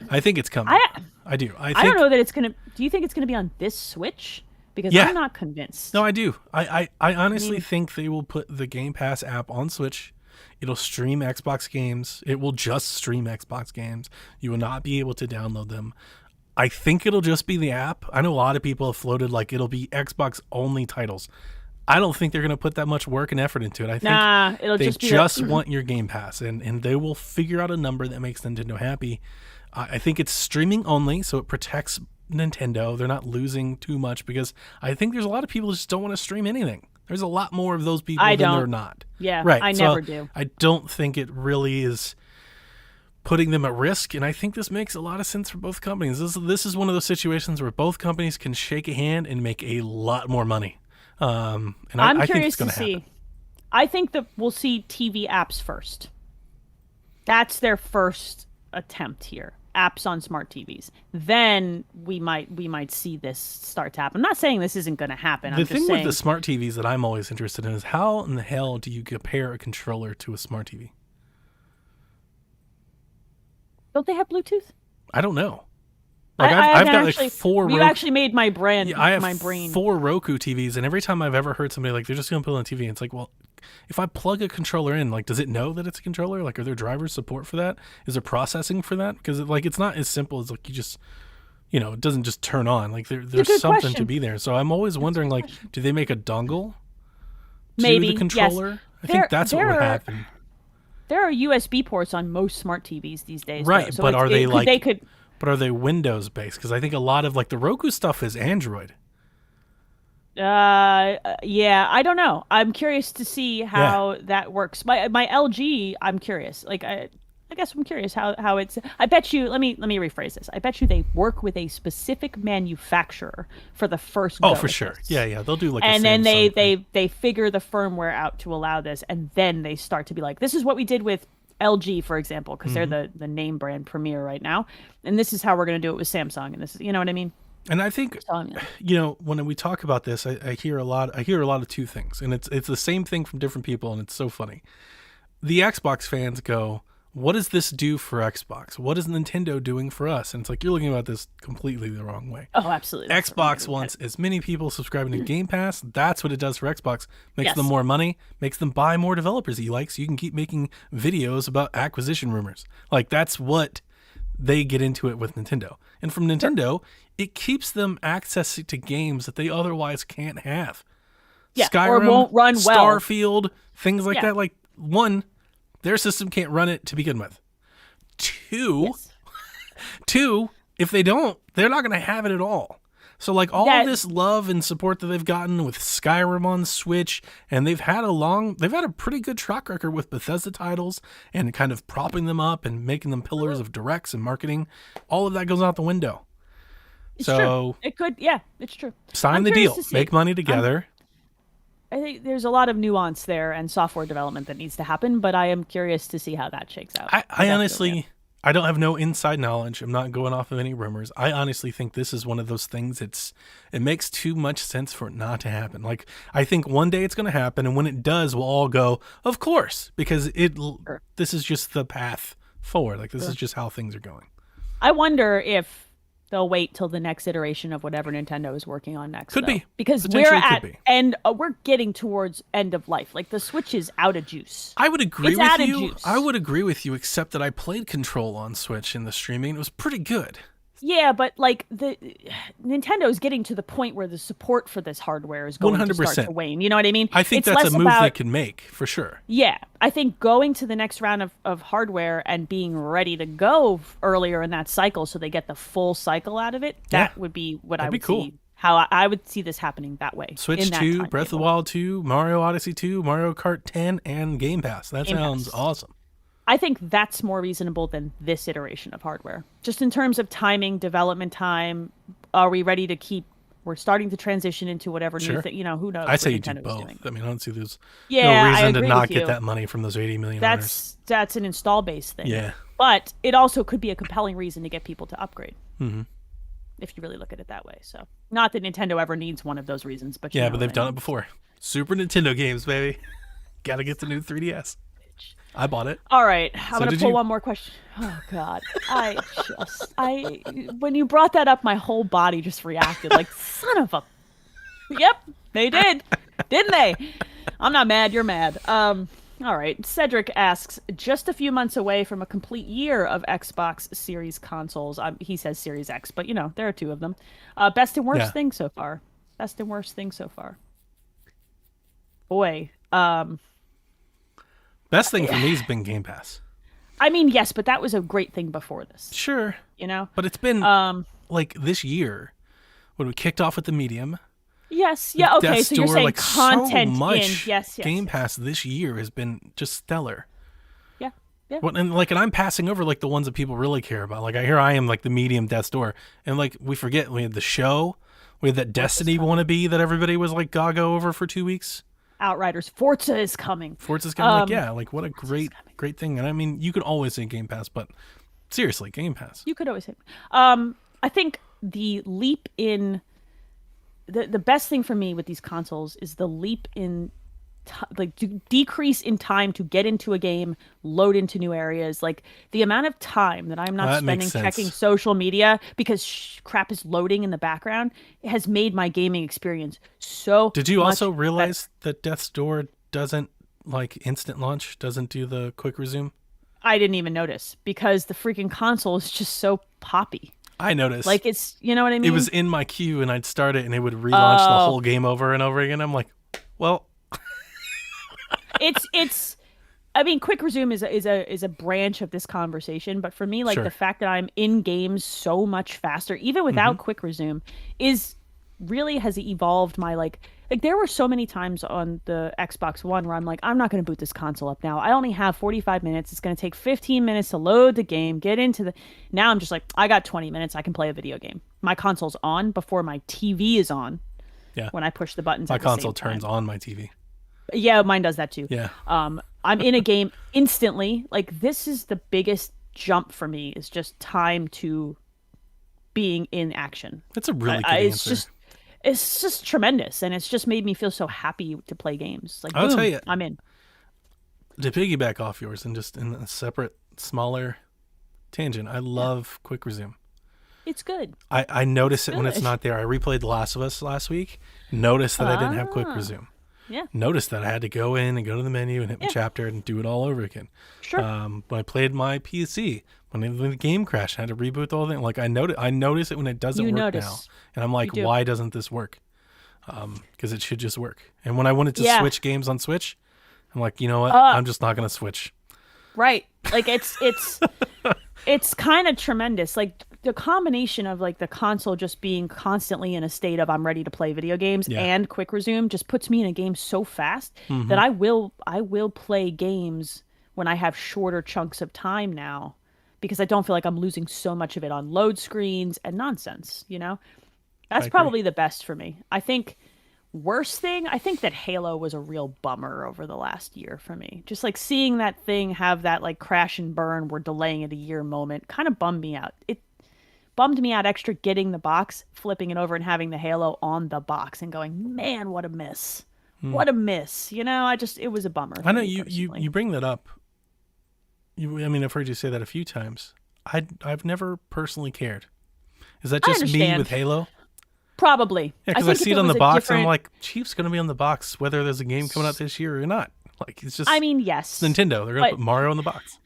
I think it's coming. I do. I don't know that it's gonna. Do you think it's gonna be on this Switch? Because I'm not convinced. No, I do. I honestly think they will put the Game Pass app on Switch. It'll stream Xbox games. It will just stream Xbox games. You will not be able to download them. I think it'll just be the app. I know a lot of people have floated like it'll be Xbox only titles. I don't think they're going to put that much work and effort into it. I think it'll they just want your Game Pass, and they will figure out a number that makes Nintendo happy. I think it's streaming only, so it protects Nintendo. They're not losing too much because I think there's a lot of people who just don't want to stream anything. There's a lot more of those people than there are not. Yeah, right. I never do. I don't think it really is putting them at risk. And I think this makes a lot of sense for both companies. This is one of those situations where both companies can shake a hand and make a lot more money. And I'm I think curious it's going to to happen. see. I think that we'll see TV apps first. That's their first attempt here. Apps on smart TVs. Then we might see this start to happen. I'm not saying this isn't going to happen. The I'm thing just with saying the smart TVs that I'm always interested in is how in the hell do you compare a controller to a smart TV? don't they have Bluetooth? I don't know. Like I I've got actually, like 4 You Roku. actually made my brand. Yeah, I have my brain. 4 Roku TVs, and every time I've ever heard somebody like they're just gonna put it on TV, it's like, well, if I plug a controller in, like, does it know that it's a controller? Like, are there drivers support for that? Is there processing for that? Because it's not as simple as like you just, it doesn't just turn on. Like there's good something to question. be there. So I'm always wondering, like, do they make a dongle to Maybe, the yes. controller? I think that's what would happen. There are USB ports on most smart TVs these days. Right, though, so but are they like? They could. But are they Windows based? Because I think a lot of like the Roku stuff is Android. Yeah, I don't know. I'm curious to see how that works. My LG, I'm curious. Like I guess I'm curious how it's. I bet you. Let me rephrase this. I bet you they work with a specific manufacturer for the first. Oh, go for of sure. this. Yeah. They'll do like. And a then Samsung thing. they figure the firmware out to allow this, and then they start to be like, this is what we did with LG, for example, because Mm-hmm. they're the name brand premier right now, and this is how we're going to do it with Samsung, and this is, you know what I mean? And I think when we talk about this, I hear a lot. I hear a lot of two things, and it's the same thing from different people, and it's so funny. The Xbox fans go, "What does this do for Xbox? What is Nintendo doing for us?" And it's like you're looking about this completely the wrong way. Oh, absolutely. That's what Xbox wants as many people subscribing to Game Pass. That's what it does for Xbox. Makes Yes. them more money, makes them buy more developers that you like, so you can keep making videos about acquisition rumors. Like, that's what they get into it with Nintendo. And from Nintendo, it keeps them access to games that they otherwise can't have. Yeah, Skyrim, or won't run well. Starfield, things like Yeah. that. Like, one, their system can't run it to begin with. Yes. Two, if they don't, they're not going to have it at all. So like all That- of this love and support that they've gotten with Skyrim on Switch, and they've had a pretty good track record with Bethesda titles and kind of propping them up and making them pillars of directs and marketing. All of that goes out the window. It's So true. It could, yeah, it's true. sign I'm the curious deal, to see. make money together. I think there's a lot of nuance there and software development that needs to happen, but I am curious to see how that shakes out. I Definitely. honestly, I don't have no inside knowledge. I'm not going off of any rumors. I honestly think this is one of those things. It makes too much sense for it not to happen. Like, I think one day it's going to happen, and when it does, we'll all go, of course, because this is just the path forward. Like, this is just how things are going. I wonder if they'll wait till the next iteration of whatever Nintendo is working on next. Could though. be. Because Potentially we're could at be. and we're getting towards end of life. Like the Switch is out of juice. I would agree It's with out of you. juice. I would agree with you, except that I played Control on Switch in the streaming. It was pretty good. Yeah, but like the Nintendo is getting to the point where the support for this hardware is going to start 100%. to wane. You know what I mean? I think It's that's less a move about, they can make for sure. Yeah, I think going to the next round of hardware and being ready to go earlier in that cycle, so they get the full cycle out of it. That Yeah. would be what That'd I be would cool. see. How I would see this happening that way. Switch in that 2, Breath of the timetable. Wild 2, Mario Odyssey 2, Mario Kart 10, and Game Pass. That Game sounds Pass. awesome. I think that's more reasonable than this iteration of hardware. Just in terms of timing, development time, are we ready to keep? We're starting to transition into whatever Sure. new thing. You know, who knows? I say what you do Nintendo's both. doing. I mean, I don't see there's Yeah, no I reason to agree not with get you. that money from those 80 million owners. That's an install base thing. Yeah. But it also could be a compelling reason to get people to upgrade. Mm-hmm. If you really look at it that way. So, not that Nintendo ever needs one of those reasons, but you Yeah, know but what they've I done mean. it before. Super Nintendo games, baby. Gotta get the new 3DS. I bought it. All right, I'm gonna did pull you. one more question. Oh God, when you brought that up, my whole body just reacted like son of a. Yep, they did, didn't they? I'm not mad. You're mad. All right. Cedric asks, just a few months away from a complete year of Xbox Series consoles. He says Series X, but you know there are two of them. Best and worst Yeah. thing so far. Best and worst thing so far. Boy. Best thing for me has been Game Pass. I mean, yes, but that was a great thing before this. Sure. You know. But it's been like this year when we kicked off with the Medium. Yes. Yeah. Okay. Death's So you're Door, saying like, content so much in. Yes. Yes. Game yes. Pass this year has been just stellar. Yeah. Yeah. Well, and I'm passing over like the ones that people really care about. Like here I am, like the medium Death's Door, and like we forget we had the show, we had that Destiny wannabe that everybody was like gaga over for 2 weeks. Outriders, Forza is coming. Forza's coming. Like what a great thing. And I mean, you could always say Game Pass, but seriously, Game Pass. You could always say. I think the leap in the best thing for me with these consoles is the leap in decrease in time to get into a game, load into new areas. Like the amount of time that I'm not spending checking social media because crap is loading in the background has made my gaming experience so. Did you also realize that Death's Door doesn't like instant launch, doesn't do the quick resume? I didn't even notice because the freaking console is just so poppy. I noticed. Like it's, you know what I mean? It was in my queue and I'd start it and it would relaunch the whole game over and over again. I'm like, well, it's I mean, quick resume is a branch of this conversation, but for me, like the fact that I'm in games so much faster, even without quick resume, is really has evolved my like there were so many times on the Xbox One where I'm like, I'm not going to boot this console up now. I only have 45 minutes. It's going to take 15 minutes to load the game, get into the. Now I'm just like, I got 20 minutes. I can play a video game. My console's on before my TV is on. Yeah. When I push the buttons. My console turns on my TV. Yeah, mine does that too. Yeah. I'm in a game instantly. Like this is the biggest jump for me is just time to being in action. That's a really good answer. It's just tremendous, and it's just made me feel so happy to play games. Like, I'll tell you, I'm in. To piggyback off yours and just in a separate, smaller tangent, I love quick resume. It's good. I notice it when it's not there. I replayed The Last of Us last week. Noticed that I didn't have quick resume. Yeah. Noticed that I had to go in and go to the menu and hit the chapter and do it all over again. Sure. When I played my PC, when the game crashed, I had to reboot the whole thing. Like I notice it when it doesn't work now, and I'm like, why doesn't this work? Because it should just work. And when I wanted to switch games on Switch, I'm like, you know what? I'm just not gonna switch. Right. Like it's it's kind of tremendous. Like the combination of like the console just being constantly in a state of I'm ready to play video games and quick resume just puts me in a game so fast that I will play games when I have shorter chunks of time now because I don't feel like I'm losing so much of it on load screens and nonsense, you know? That's probably the best for me. I think worst thing, I think that Halo was a real bummer over the last year for me. Just like seeing that thing have that like crash and burn, we're delaying it a year moment kind of bummed me out. It bummed me out extra getting the box, flipping it over and having the Halo on the box and going, man, what a miss. What a miss. You know, it was a bummer. I know you bring that up. I mean, I've heard you say that a few times. I've never personally cared. Is that just me with Halo? Probably. Yeah, because I see it on the box and I'm like, Chief's going to be on the box whether there's a game coming out this year or not. Like, it's just... I mean, yes. It's Nintendo. They're going to put Mario in the box.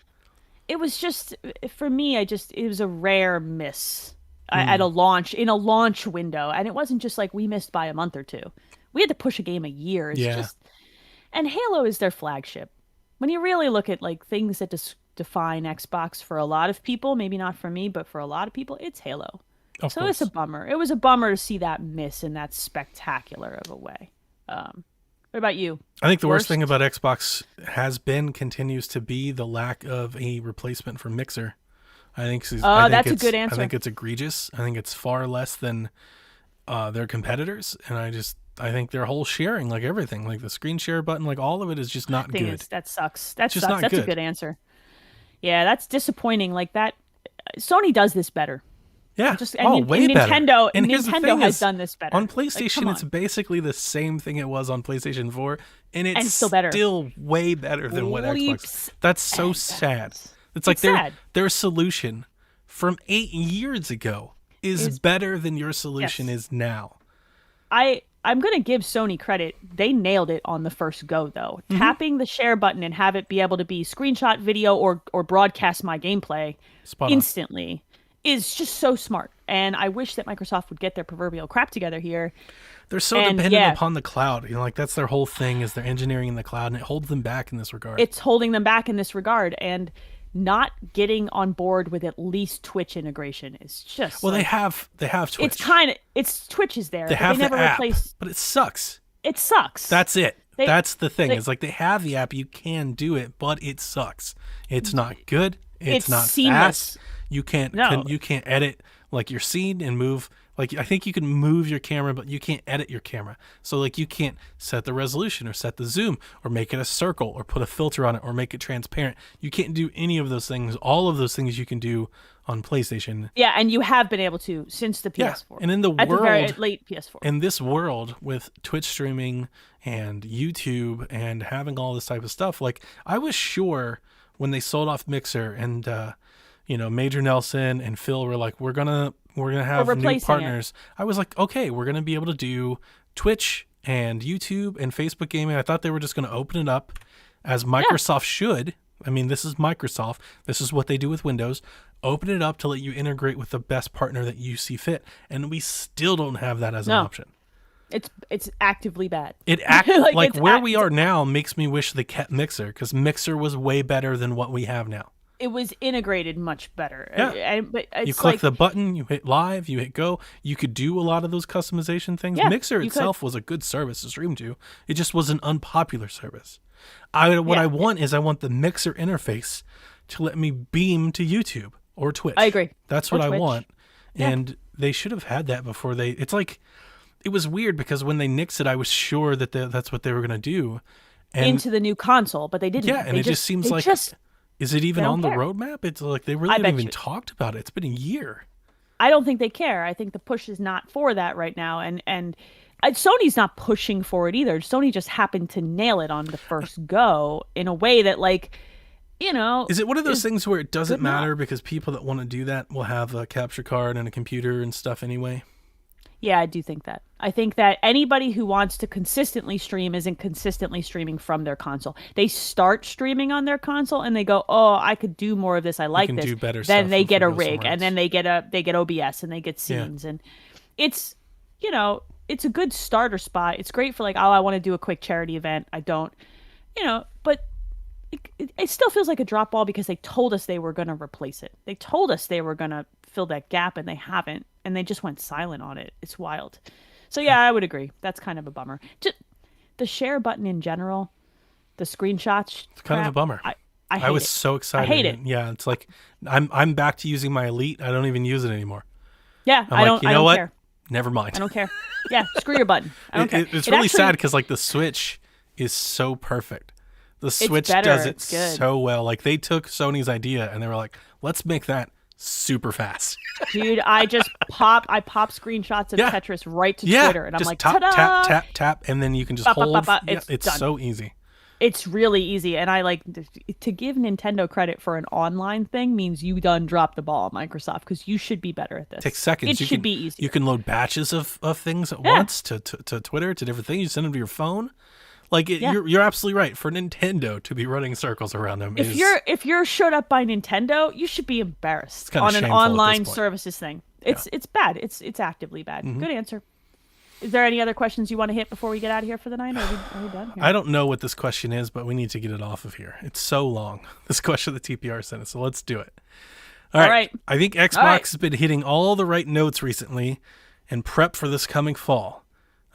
It was just, for me, it was a rare miss at a launch, in a launch window. And it wasn't just like we missed by a month or two. We had to push a game a year. It's just... And Halo is their flagship. When you really look at like things that define Xbox for a lot of people, maybe not for me, but for a lot of people, it's Halo. Of course. It's a bummer. It was a bummer to see that miss in that spectacular of a way. What about you? I think the worst thing about Xbox continues to be the lack of a replacement for Mixer. I think that's a good answer. I think it's egregious. I think it's far less than their competitors, and I think their whole sharing, like everything, like the screen share button, like all of it is just not good. That sucks. That's a good answer. Yeah, that's disappointing. Like that, Sony does this better. Yeah. Way better. And Nintendo has done this better. On PlayStation, it's basically the same thing it was on PlayStation 4, and it's still better. Still way better than what Xbox. That's so sad. It's like their solution from 8 years ago is better than your solution is now. I'm going to give Sony credit. They nailed it on the first go, though. Tapping the share button and have it be able to be screenshot video or broadcast my gameplay instantly is just so smart. And I wish that Microsoft would get their proverbial crap together here. They're so dependent upon the cloud. You know, like that's their whole thing is they're engineering in the cloud, and it holds them back in this regard. It's holding them back in this regard, and not getting on board with at least Twitch integration is just they have Twitch. Twitch is there. They have never the app, replaced, but it sucks. It sucks. That's it. That's the thing. It's like they have the app, you can do it, but it sucks. It's not good. It's not seamless. fast. You can't No. you can't edit like your scene and move. Like I think you can move your camera, but you can't edit your camera. So like you can't set the resolution or set the zoom or make it a circle or put a filter on it or make it transparent. You can't do any of those things. All of those things you can do on PlayStation. Yeah, and you have been able to since the PS4. And in the at the very world, late PS4. in this world with Twitch streaming and YouTube and having all this type of stuff, like I was sure when they sold off Mixer and Major Nelson and Phil were like, we're gonna have new replacing partners. I was like, okay, we're gonna be able to do Twitch and YouTube and Facebook gaming. I thought they were just gonna open it up as Microsoft should. I mean, this is Microsoft. This is what they do with Windows. Open it up to let you integrate with the best partner that you see fit. And we still don't have that as an option. It's actively bad. Like where we are now makes me wish they kept Mixer, because Mixer was way better than what we have now. It was integrated much better. Yeah. But it's you click the button, you hit live, you hit go. You could do a lot of those customization things. Yeah, Mixer itself was a good service to stream to. It just was an unpopular service. I want the Mixer interface to let me beam to YouTube or Twitch. I agree. That's Or what I Twitch. want. And they should have had that before they. It's like, it was weird because when they nixed it, I was sure that that's what they were going to do. And into the new console, but they didn't. yeah, and They it just seems like. Is it even don't on the care. roadmap? It's like they really I haven't bet even you. talked about it. It's been a year. I don't think they care. I think the push is not for that right now, and Sony's not pushing for it either. Sony just happened to nail it on the first go in a way that, like, Is it one of those things where it doesn't good enough. matter because people that want to do that will have a capture card and a computer and stuff anyway? Yeah, I do think that. I think that anybody who wants to consistently stream isn't consistently streaming from their console. They start streaming on their console and they go, "Oh, I could do more of this. I like can this." do better then stuff they if get we a go somewhere rig, and then else. they get OBS and they get scenes, and it's it's a good starter spot. It's great for like, oh, I want to do a quick charity event. I don't, but it still feels like a drop ball because they told us they were going to replace it. They told us they were going to fill that gap, and they haven't, and they just went silent on it. It's wild. So yeah, I would agree. That's kind of a bummer. Just the share button in general, the screenshots. It's kind of a bummer. I hate was it. so excited. I hate it. Yeah, it's like I'm back to using my Elite. I don't even use it anymore. Yeah, I'm I like, don't. you I know don't what? care. Never mind. I don't care. Yeah, screw your button. I don't care. It's It really actually- sad because like the Switch is so perfect. The Switch better. does it It's good. so well. Like they took Sony's idea and they were like, let's make that super fast. Dude, I pop screenshots of Yeah. Tetris right to Yeah, Twitter, and I'm just like, tap, ta-da! tap, and then you can just Ba, ba, hold. ba, ba, Yeah, it's it's done. so easy. It's really easy, and I like to give Nintendo credit for an online thing means you done dropped the ball, Microsoft, because you should be better at this. Takes seconds. It you should can, be easy. You can load batches of things at once to Twitter, to different things. You send them to your phone. Like you're absolutely right. For Nintendo to be running circles around them, If you're showed up by Nintendo, you should be embarrassed kinda on an shameful at this online point. services thing. It's bad. It's actively bad. Mm-hmm. Good answer. Is there any other questions you want to hit before we get out of here for the night? Are we done here? I don't know what this question is, but we need to get it off of here. It's so long. This question that TPR sent us, so let's do it. All right. I think Xbox right. has been hitting all the right notes recently and prep for this coming fall.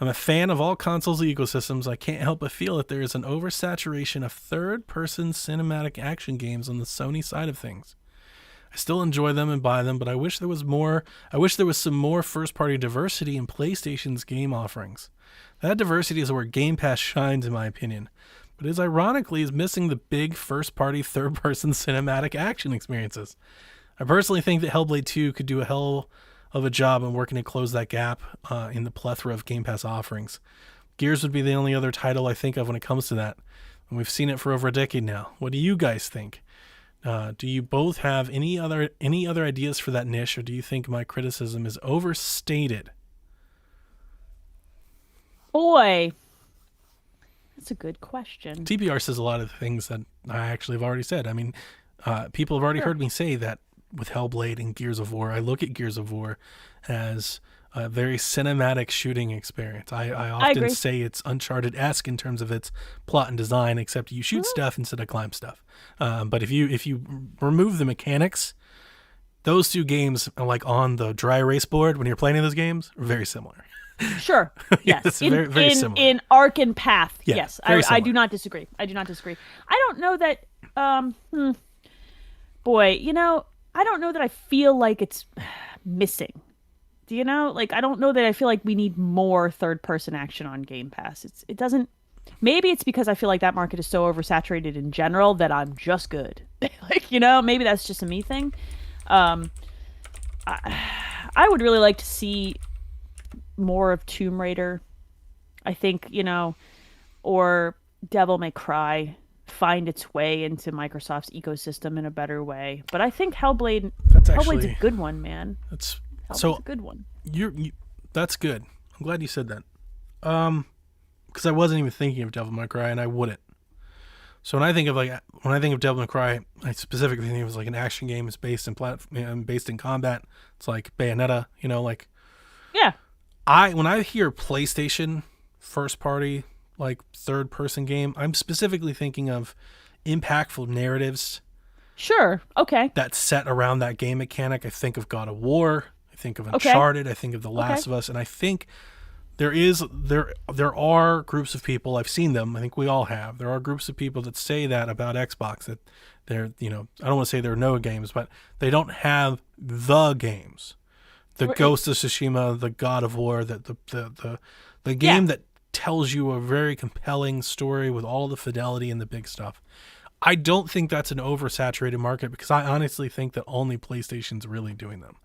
I'm a fan of all consoles ecosystems. I can't help but feel that there is an oversaturation of third-person cinematic action games on the Sony side of things. I still enjoy them and buy them, but I wish there was more. I wish there was some more first-party diversity in PlayStation's game offerings. That diversity is where Game Pass shines, in my opinion. But it ironically is missing the big first-party, third-person cinematic action experiences. I personally think that Hellblade 2 could do a hell of a job in working to close that gap in the plethora of Game Pass offerings. Gears would be the only other title I think of when it comes to that. And we've seen it for over a decade now. What do you guys think? Do you both have any other ideas for that niche, or do you think my criticism is overstated? Boy, that's a good question. TPR says a lot of things that I actually have already said. I mean, people have already heard me say that with Hellblade and Gears of War. I look at Gears of War as a very cinematic shooting experience. I often agree. say it's Uncharted-esque in terms of its plot and design, except you shoot stuff instead of climb stuff. But if you remove the mechanics, those two games are like on the dry erase board when you're playing those games are very similar. Sure. Yes. It's very, very similar. In arc and path. Yeah, yes. very I similar. do not disagree. I don't know that. Boy, I don't know that I feel like it's missing. Do you know? Like, I don't know that I feel like we need more third-person action on Game Pass. It doesn't. Maybe it's because I feel like that market is so oversaturated in general that I'm just good. Like, maybe that's just a me thing. I would really like to see more of Tomb Raider. I think, or Devil May Cry find its way into Microsoft's ecosystem in a better way. But I think Hellblade's a good one, man. That's Hellblade's a good one. That's good. I'm glad you said that. Because I wasn't even thinking of Devil May Cry, and I wouldn't. So when I think of Devil May Cry, I specifically think it was like an action game. It's based in combat. It's like Bayonetta, Yeah. When I hear PlayStation first party, like third person game, I'm specifically thinking of impactful narratives. Sure. Okay. That's set around that game mechanic. I think of God of War. I think of Uncharted. I think of The Last of Us, and I think there are groups of people, I've seen them, I think we all have. There are groups of people that say that about Xbox, that they're, I don't want to say there are no games, but they don't have the games. The Ghost of Tsushima, the God of War, the game that tells you a very compelling story with all the fidelity and the big stuff. I don't think that's an oversaturated market, because I honestly think that only PlayStation's really doing them.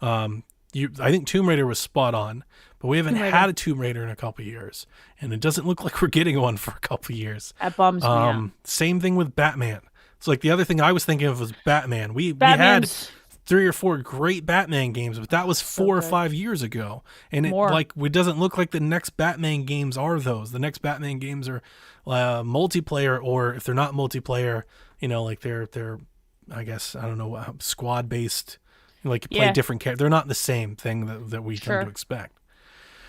I think Tomb Raider was spot on, but we haven't had a Tomb Raider in a couple of years, and it doesn't look like we're getting one for a couple of years. That bums me out. Same thing with Batman. It's like the other thing I was thinking of was Batman. We had 3 or 4 great Batman games, but that was 4 or 5 years ago, and it doesn't look like the next Batman games are those. The next Batman games are multiplayer, or if they're not multiplayer, like they're I guess, I don't know, squad based. Like, you play different characters. They're not the same thing that we come to expect.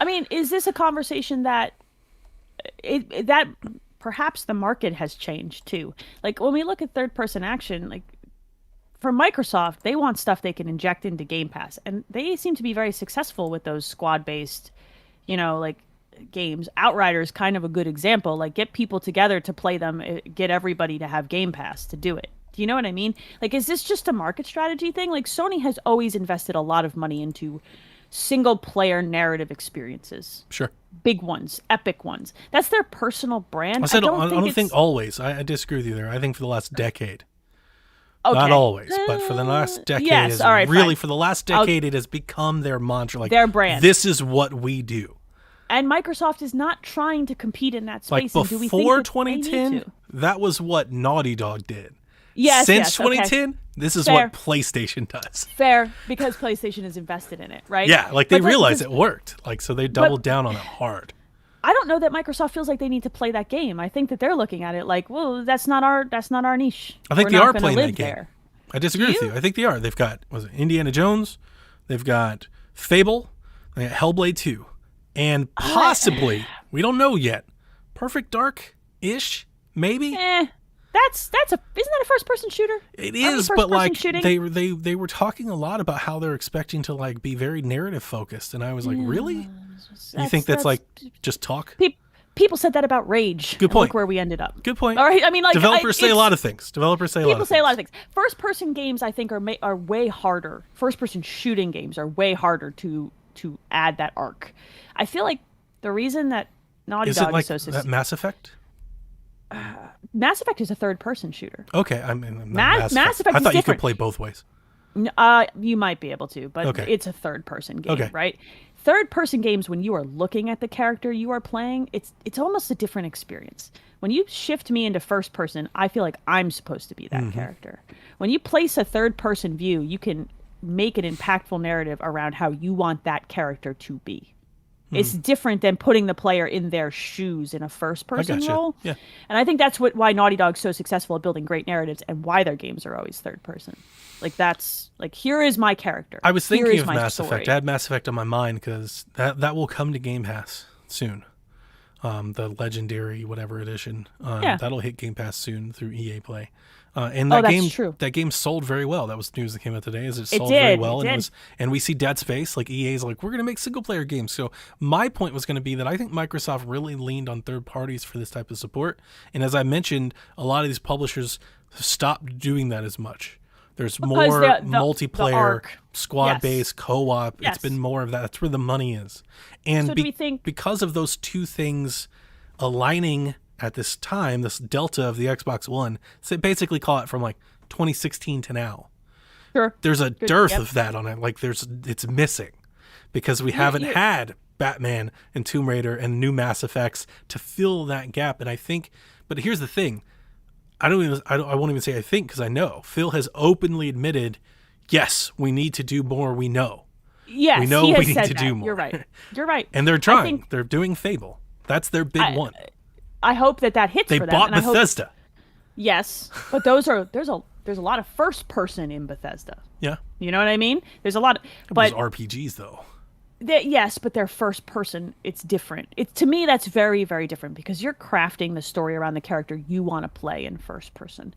I mean, is this a conversation that that perhaps the market has changed too? Like, when we look at third-person action, like, for Microsoft, they want stuff they can inject into Game Pass, and they seem to be very successful with those squad-based, like, games. Outriders, kind of a good example. Like, get people together to play them, get everybody to have Game Pass to do it. Do you know what I mean? Like, is this just a market strategy thing? Like, Sony has always invested a lot of money into single-player narrative experiences. Sure. Big ones, epic ones. That's their personal brand. I don't think always. I disagree with you there. I think for the last decade. Okay. Not always, but for the last decade, for the last decade, it has become their mantra, like their brand. This is what we do. And Microsoft is not trying to compete in that space. Like, before 2010, that was what Naughty Dog did. Yes, Since 2010, this is what PlayStation does. Fair, because PlayStation is invested in it, right? Yeah, like they realized it worked. Like, so they doubled down on it hard. I don't know that Microsoft feels like they need to play that game. I think that they're looking at it like, well, that's not our niche. I think they are playing that game. There. I disagree with you. I think they are. They've got, Indiana Jones, they've got Fable, they got Hellblade 2, and possibly, we don't know yet, Perfect Dark-ish, maybe? Isn't that a first person shooter? It is, but like they were talking a lot about how they're expecting to like be very narrative focused, and I was like, really? You think that's like just talk? People said that about Rage. Good point. Look where we ended up. Good point. All right, I mean, like, developers say a lot of things. People say a lot of things. First person games, I think, are way harder. First person shooting games are way harder to add that arc. I feel like the reason that Naughty Dog is so successful. That Mass Effect? Mass Effect is a third-person shooter. Okay, I mean, Mass Effect I thought is you could play both ways. You might be able to, but it's a third-person game, right? Third-person games, when you are looking at the character you are playing, it's almost a different experience. When you shift me into first-person, I feel like I'm supposed to be that character. When you place a third-person view, you can make an impactful narrative around how you want that character to be. It's different than putting the player in their shoes in a first-person role. Yeah. And I think that's why Naughty Dog's so successful at building great narratives, and why their games are always third-person. Like, that's like, here is my character. I was thinking of Mass Effect. I had Mass Effect on my mind because that will come to Game Pass soon. the legendary whatever edition. Yeah. That'll hit Game Pass soon through EA Play. And Oh, that that's game, true. that game sold very well. That was news that came out today. Is it It sold very did, well, it and did. and we see Dead Space. Like EA's like, we're going to make single player games. So my point was going to be that I think Microsoft really leaned on third parties for this type of support. And as I mentioned, a lot of these publishers have stopped doing that as much. There's more the multiplayer, arc. squad-based, co-op. Yes. It's been more of that. That's where the money is. And So do we think- because of those two things aligning at this time, this delta of the Xbox One, so basically call it from like 2016 to now. Sure. There's a dearth yep. of that on it. Like it's missing because we haven't had Batman and Tomb Raider and new Mass Effects to fill that gap. And I think, but here's the thing. I won't even say I think, because I know Phil has openly admitted, yes, we need to do more. We know. Yes, we know he has we need said to that. do more. You're right. You're right. And they're I trying. think- They're doing Fable. That's their big one. I hope that hits They for them. bought and I hope- Bethesda. yes, but there's a lot of first person in Bethesda. Yeah. You know what I mean? There's a lot, but Those RPGs though. yes, but they're first person. It's different. To me, that's very, very different because you're crafting the story around the character you want to play in first person.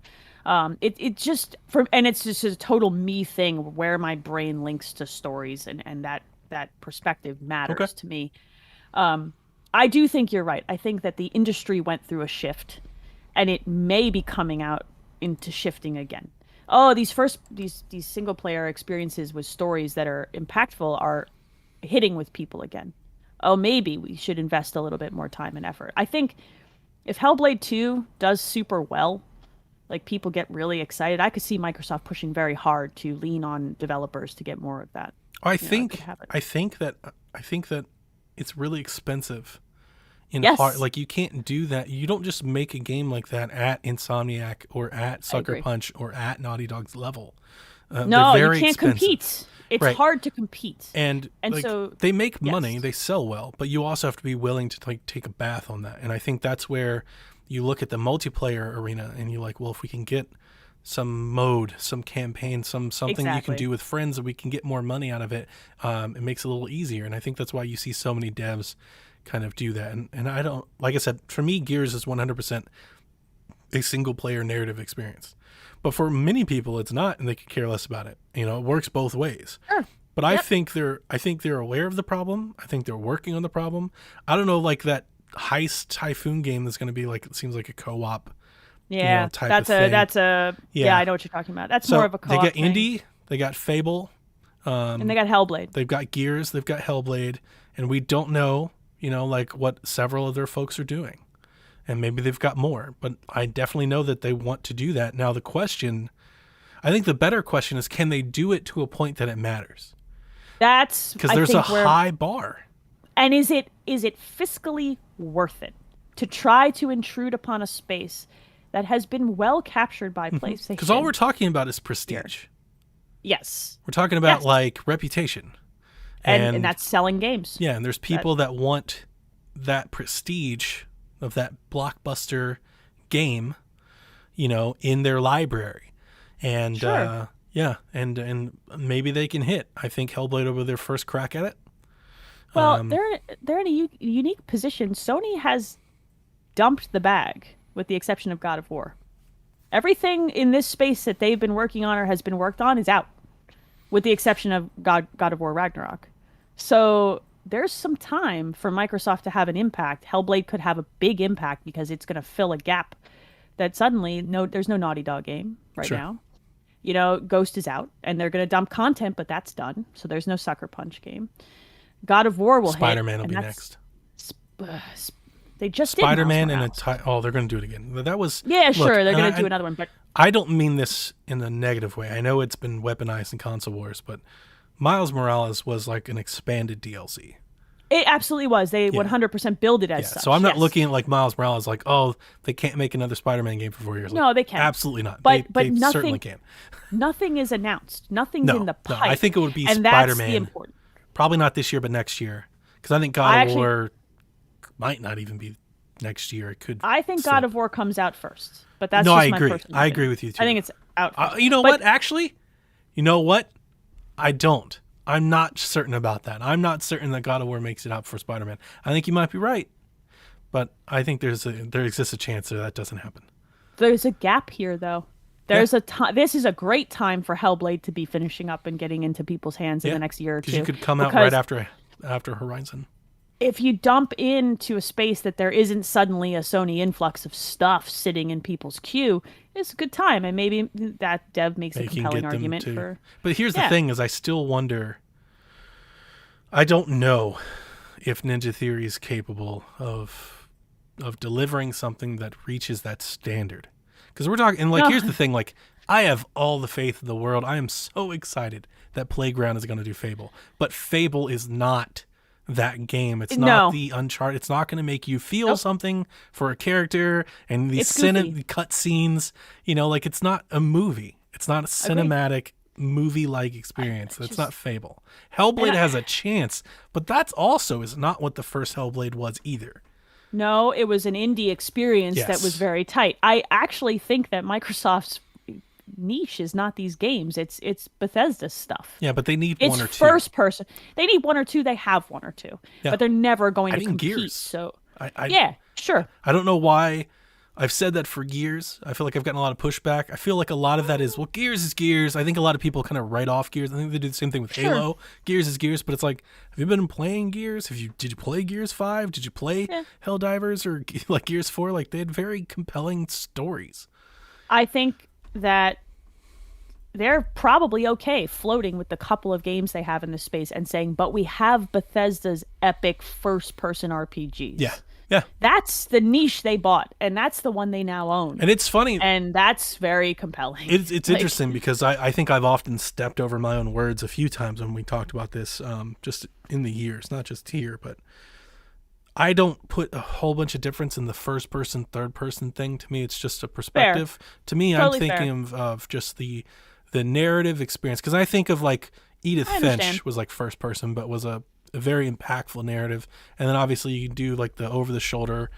It's just a total me thing where my brain links to stories and that perspective matters Okay. to me. I do think you're right. I think that the industry went through a shift, and it may be coming out into shifting again. Oh, these single player experiences with stories that are impactful are hitting with people again. Oh, maybe we should invest a little bit more time and effort. I think if Hellblade 2 does super well, like people get really excited, I could see Microsoft pushing very hard to lean on developers to get more of that. I it think could happen. I think that it's really expensive. Yes. Like you can't do that. You don't just make a game like that at Insomniac or at Sucker agree. Punch or at Naughty Dog's level. No, they're you very can't expensive. compete. It's Right. hard to compete. And like, so they make yes. money, they sell well, but you also have to be willing to like take a bath on that. And I think that's where you look at the multiplayer arena and you're like, well, if we can get some mode, some campaign, something you can Exactly. do with friends, and we can get more money out of it, it makes it a little easier. And I think that's why you see so many devs kind of do that. And I don't, like I said, for me, Gears is 100% a single player narrative experience. But for many people, it's not, and they could care less about it. You know, it works both ways. Sure. But I think they're aware of the problem. I think they're working on the problem. I don't know, like that heist typhoon game that's going to be like, it seems like a co-op. Yeah, type that's of a thing. that's a Yeah. yeah. I know what you're talking about. That's So more of a co-op they got thing. Indie, they got Fable, And they got Hellblade. they've got Gears, they've got Hellblade, and we don't know, like what several of their folks are doing. And maybe they've got more, but I definitely know that they want to do that. Now I think the better question is, can they do it to a point that it matters? That's Because I there's a think, where- high bar. And is it fiscally worth it to try to intrude upon a space that has been well captured by PlayStation? Because all we're talking about is prestige. yes, We're talking about Yes. like reputation. and that's selling games. Yeah, and there's people that want that prestige of that blockbuster game, in their library. And Sure. and maybe they can hit. I think Hellblade will be their first crack at it. Well, they're in a unique position. Sony has dumped the bag, with the exception of God of War. Everything in this space that they've been working on or has been worked on is out, with the exception of God of War Ragnarok. So there's some time for Microsoft to have an impact. Hellblade could have a big impact because it's going to fill a gap that suddenly there's no Naughty Dog game right Sure. now. Ghost is out, and they're going to dump content, but that's done. So there's no Sucker Punch game. God of War will Spider-Man will hit. be and next. They just did Spider-Man Miles and Morales. they're going to do it again. That was Yeah, sure, they're and going to do another one, but I don't mean this in a negative way. I know it's been weaponized in console wars, but Miles Morales was like an expanded DLC. it absolutely was. They 100% build it as Yeah, such. so I'm not yes. looking at like Miles Morales like, oh, they can't make another Spider-Man game for 4 years. No, Like, they can't. Absolutely not. But they nothing- certainly can. Nothing is announced. Nothing's No, in the no, pipe. I think it would be and that's Spider-Man. the important. Probably not this year, but next year. Because I think God of War might not even be next year. It could. I think slip. God of War comes out first, but that's No, just I my agree. personal I opinion. agree with you, too. I think it's out first. You know But- what? Actually, you know what? I don't. I'm not certain about that. I'm not certain that God of War makes it out for Spider-Man. I think you might be right. But I think there exists a chance that doesn't happen. There's a gap here, though. There's a time. This is a great time for Hellblade to be finishing up and getting into people's hands in the next year or two. Because you could come out right after Horizon. If you dump into a space that there isn't suddenly a Sony influx of stuff sitting in people's queue, it's a good time, and maybe that dev makes a compelling argument for. But here's the thing: is I still wonder. I don't know if Ninja Theory is capable of delivering something that reaches that standard. Because we're talking, and here's the thing: I have all the faith in the world. I am so excited that Playground is going to do Fable, but Fable is not that game. It's not the Uncharted. It's not going to make you feel something for a character and these cut scenes. It's not a movie. It's not a cinematic movie-like experience. That's not Fable. Hellblade has a chance, but that's also is not what the first Hellblade was either. No, it was an indie experience that was very tight. I actually think that Microsoft's niche is not these games. It's Bethesda stuff. Yeah, but they need one or two. It's first person. They need one or two. They have one or two, but they're never going to compete. Gears. So I sure. I don't know why. I've said that for years. I feel like I've gotten a lot of pushback. I feel like a lot of that is, Gears is Gears. I think a lot of people kind of write off Gears. I think they do the same thing with Halo. Gears is Gears, but it's like, have you been playing Gears? Did you play Gears 5? Did you play Helldivers or Gears 4? They had very compelling stories. I think that they're probably okay floating with the couple of games they have in this space and saying, but we have Bethesda's epic first-person RPGs. Yeah. Yeah. That's the niche they bought, and that's the one they now own. And it's funny. And that's very compelling. It's interesting because I think I've often stepped over my own words a few times when we talked about this, just in the years, not just here, but I don't put a whole bunch of difference in the first person, third person thing. To me, it's just a perspective. To me, totally I'm thinking of just the narrative experience. Because I think of Edith Finch was first person, but was a very impactful narrative, and then obviously you can do the over the shoulder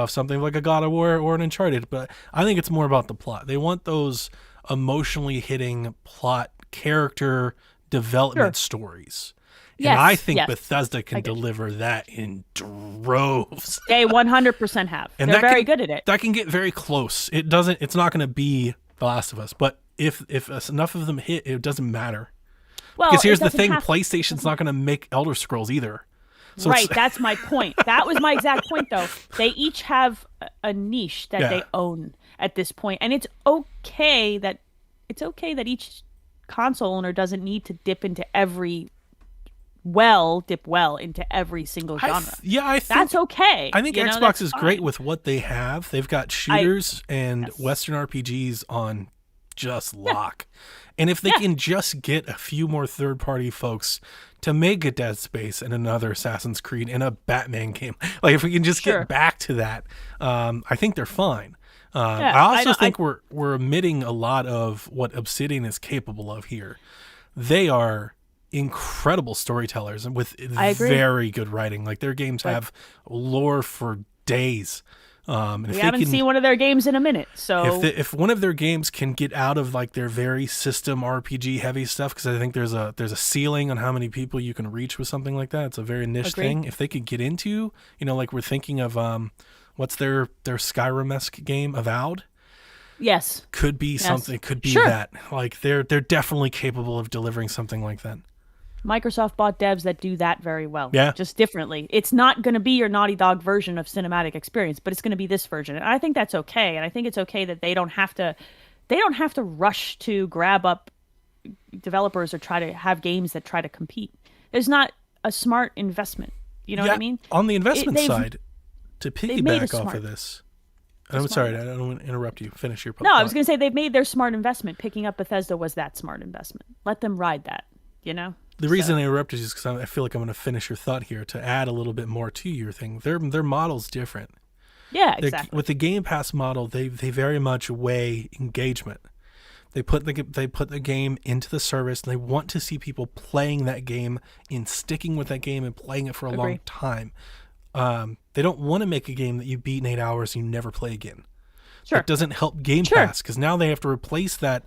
something like a God of War or an Uncharted, but I think it's more about the plot. They want those emotionally hitting plot character development stories, and I think Bethesda can deliver that in droves. They 100% have, and they're very good at it. That can get very close. It's not going to be The Last of Us, but if enough of them hit, it doesn't matter. Well, because here's the thing, PlayStation's not going to make Elder Scrolls either. So right, that's my point. That was my exact point, though. They each have a niche that they own at this point, and it's okay that each console owner doesn't need to dip into every into every single genre. I think that's okay. I think Xbox is great with what they have. They've got shooters and Western RPGs on just lock. And if they can just get a few more third-party folks to make a Dead Space and another Assassin's Creed and a Batman game, if we can just get back to that, I think they're fine. I also think we're omitting a lot of what Obsidian is capable of here. They are incredible storytellers with very good writing. Their games have lore for days. We haven't seen one of their games in a minute, so if one of their games can get out of their very system RPG heavy stuff, because I think there's a ceiling on how many people you can reach with something like that. It's a very niche thing. If they could get into, we're thinking of what's their Skyrim-esque game, Avowed? Yes, could be something. Could be that. They're definitely capable of delivering something like that. Microsoft bought devs that do that very well. Yeah. Just differently. It's not going to be your Naughty Dog version of cinematic experience, but it's going to be this version. And I think that's okay. And I think it's okay that they don't have to rush to grab up developers or try to have games that try to compete. There's not a smart investment. You know what I mean? On the investment side, to piggyback off of this. I'm sorry, I don't want to interrupt you. Finish your point. No, I was going to say they've made their smart investment. Picking up Bethesda was that smart investment. Let them ride that, The reason I interrupted is because I feel like I'm going to finish your thought here to add a little bit more to your thing. Their model's different. Yeah, exactly. With the Game Pass model, they very much weigh engagement. They put the game into the service, and they want to see people playing that game and sticking with that game and playing it for a long time. They don't want to make a game that you beat in 8 hours and you never play again. Sure. That doesn't help Game Pass, because now they have to replace that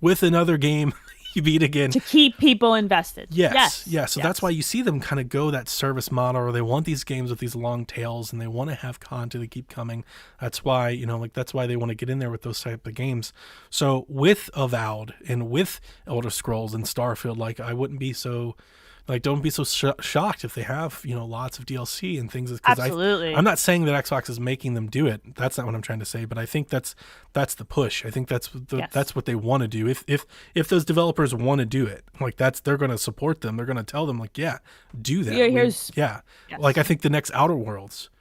with another game you beat again. To keep people invested. Yes. Yeah. So yes. that's why you see them kind of go that service model, or they want these games with these long tails and they want to have content to keep coming. That's why, that's why they want to get in there with those type of games. So with Avowed and with Elder Scrolls and Starfield, like I wouldn't be so don't be so shocked if they have, lots of DLC and things. Absolutely. I'm not saying that Xbox is making them do it. That's not what I'm trying to say. But I think that's the push. I think that's what they want to do. If those developers want to do it, they're going to support them. They're going to tell them do that. Yes. I think the next Outer Worlds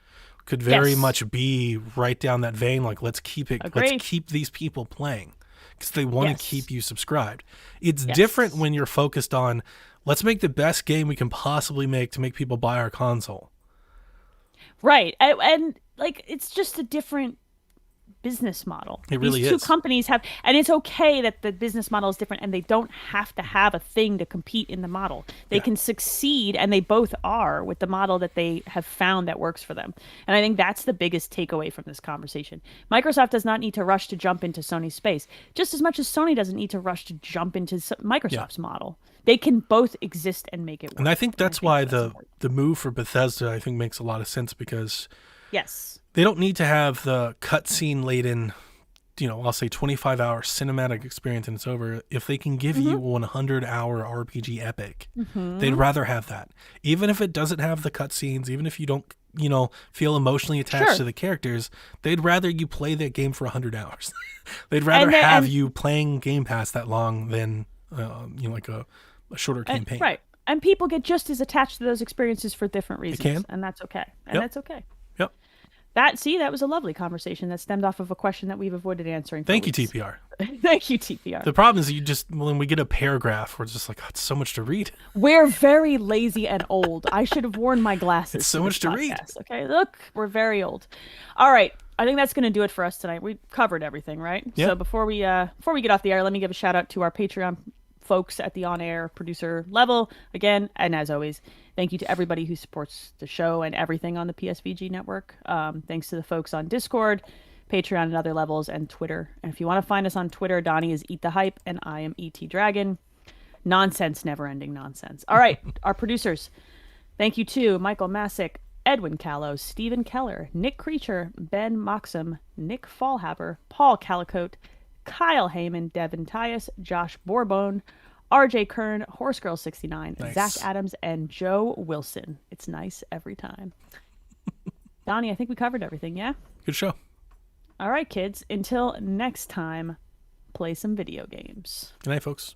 could very much be right down that vein. Let's keep it. Agreed. Let's keep these people playing because they want to keep you subscribed. It's different when you're focused on, let's make the best game we can possibly make to make people buy our console. Right. And it's just a different business model. It really These two is. companies have, and it's okay that the business model is different and they don't have to have a thing to compete in the model. They can succeed, and they both are, with the model that they have found that works for them. And I think that's the biggest takeaway from this conversation. Microsoft does not need to rush to jump into Sony's space, just as much as Sony doesn't need to rush to jump into Microsoft's model. They can both exist and make it work. And I think that's why the move for Bethesda, I think, makes a lot of sense, because they don't need to have the cutscene laden, I'll say 25-hour cinematic experience and it's over. If they can give you a 100-hour RPG epic, they'd rather have that. Even if it doesn't have the cutscenes, even if you don't, feel emotionally attached to the characters, they'd rather you play that game for 100 hours. They'd rather have you playing Game Pass that long than, a shorter campaign. Right. And people get just as attached to those experiences for different reasons. They can. And that's okay. And that's okay. Yep. That was a lovely conversation that stemmed off of a question that we've avoided answering. Thank you, TPR. Thank you, TPR. The problem is when we get a paragraph, we're just like, it's so much to read. We're very lazy and old. I should have worn my glasses. It's so much to read. Okay, look, we're very old. All right, I think that's going to do it for us tonight. We covered everything, right? Yeah. So before we get off the air, let me give a shout out to our Patreon folks at the on-air producer level again, and as always, thank you to everybody who supports the show and everything on the PSVG network. Thanks to the folks on Discord, Patreon, and other levels, and Twitter. And if you want to find us on Twitter, Donnie is Eat the Hype and I am ET Dragon. Nonsense, never-ending nonsense. All right, our producers. Thank you to Michael Masick, Edwin Callow, Stephen Keller, Nick Creature, Ben Moxham, Nick Fallhaber, Paul Calicote, Kyle Heyman, Devin Tyus, Josh Bourbon, RJ Kern, HorseGirl69, Nice. Zach Adams, and Joe Wilson. It's nice every time. Donnie, I think we covered everything, yeah? Good show. All right, kids. Until next time, play some video games. Good night, folks.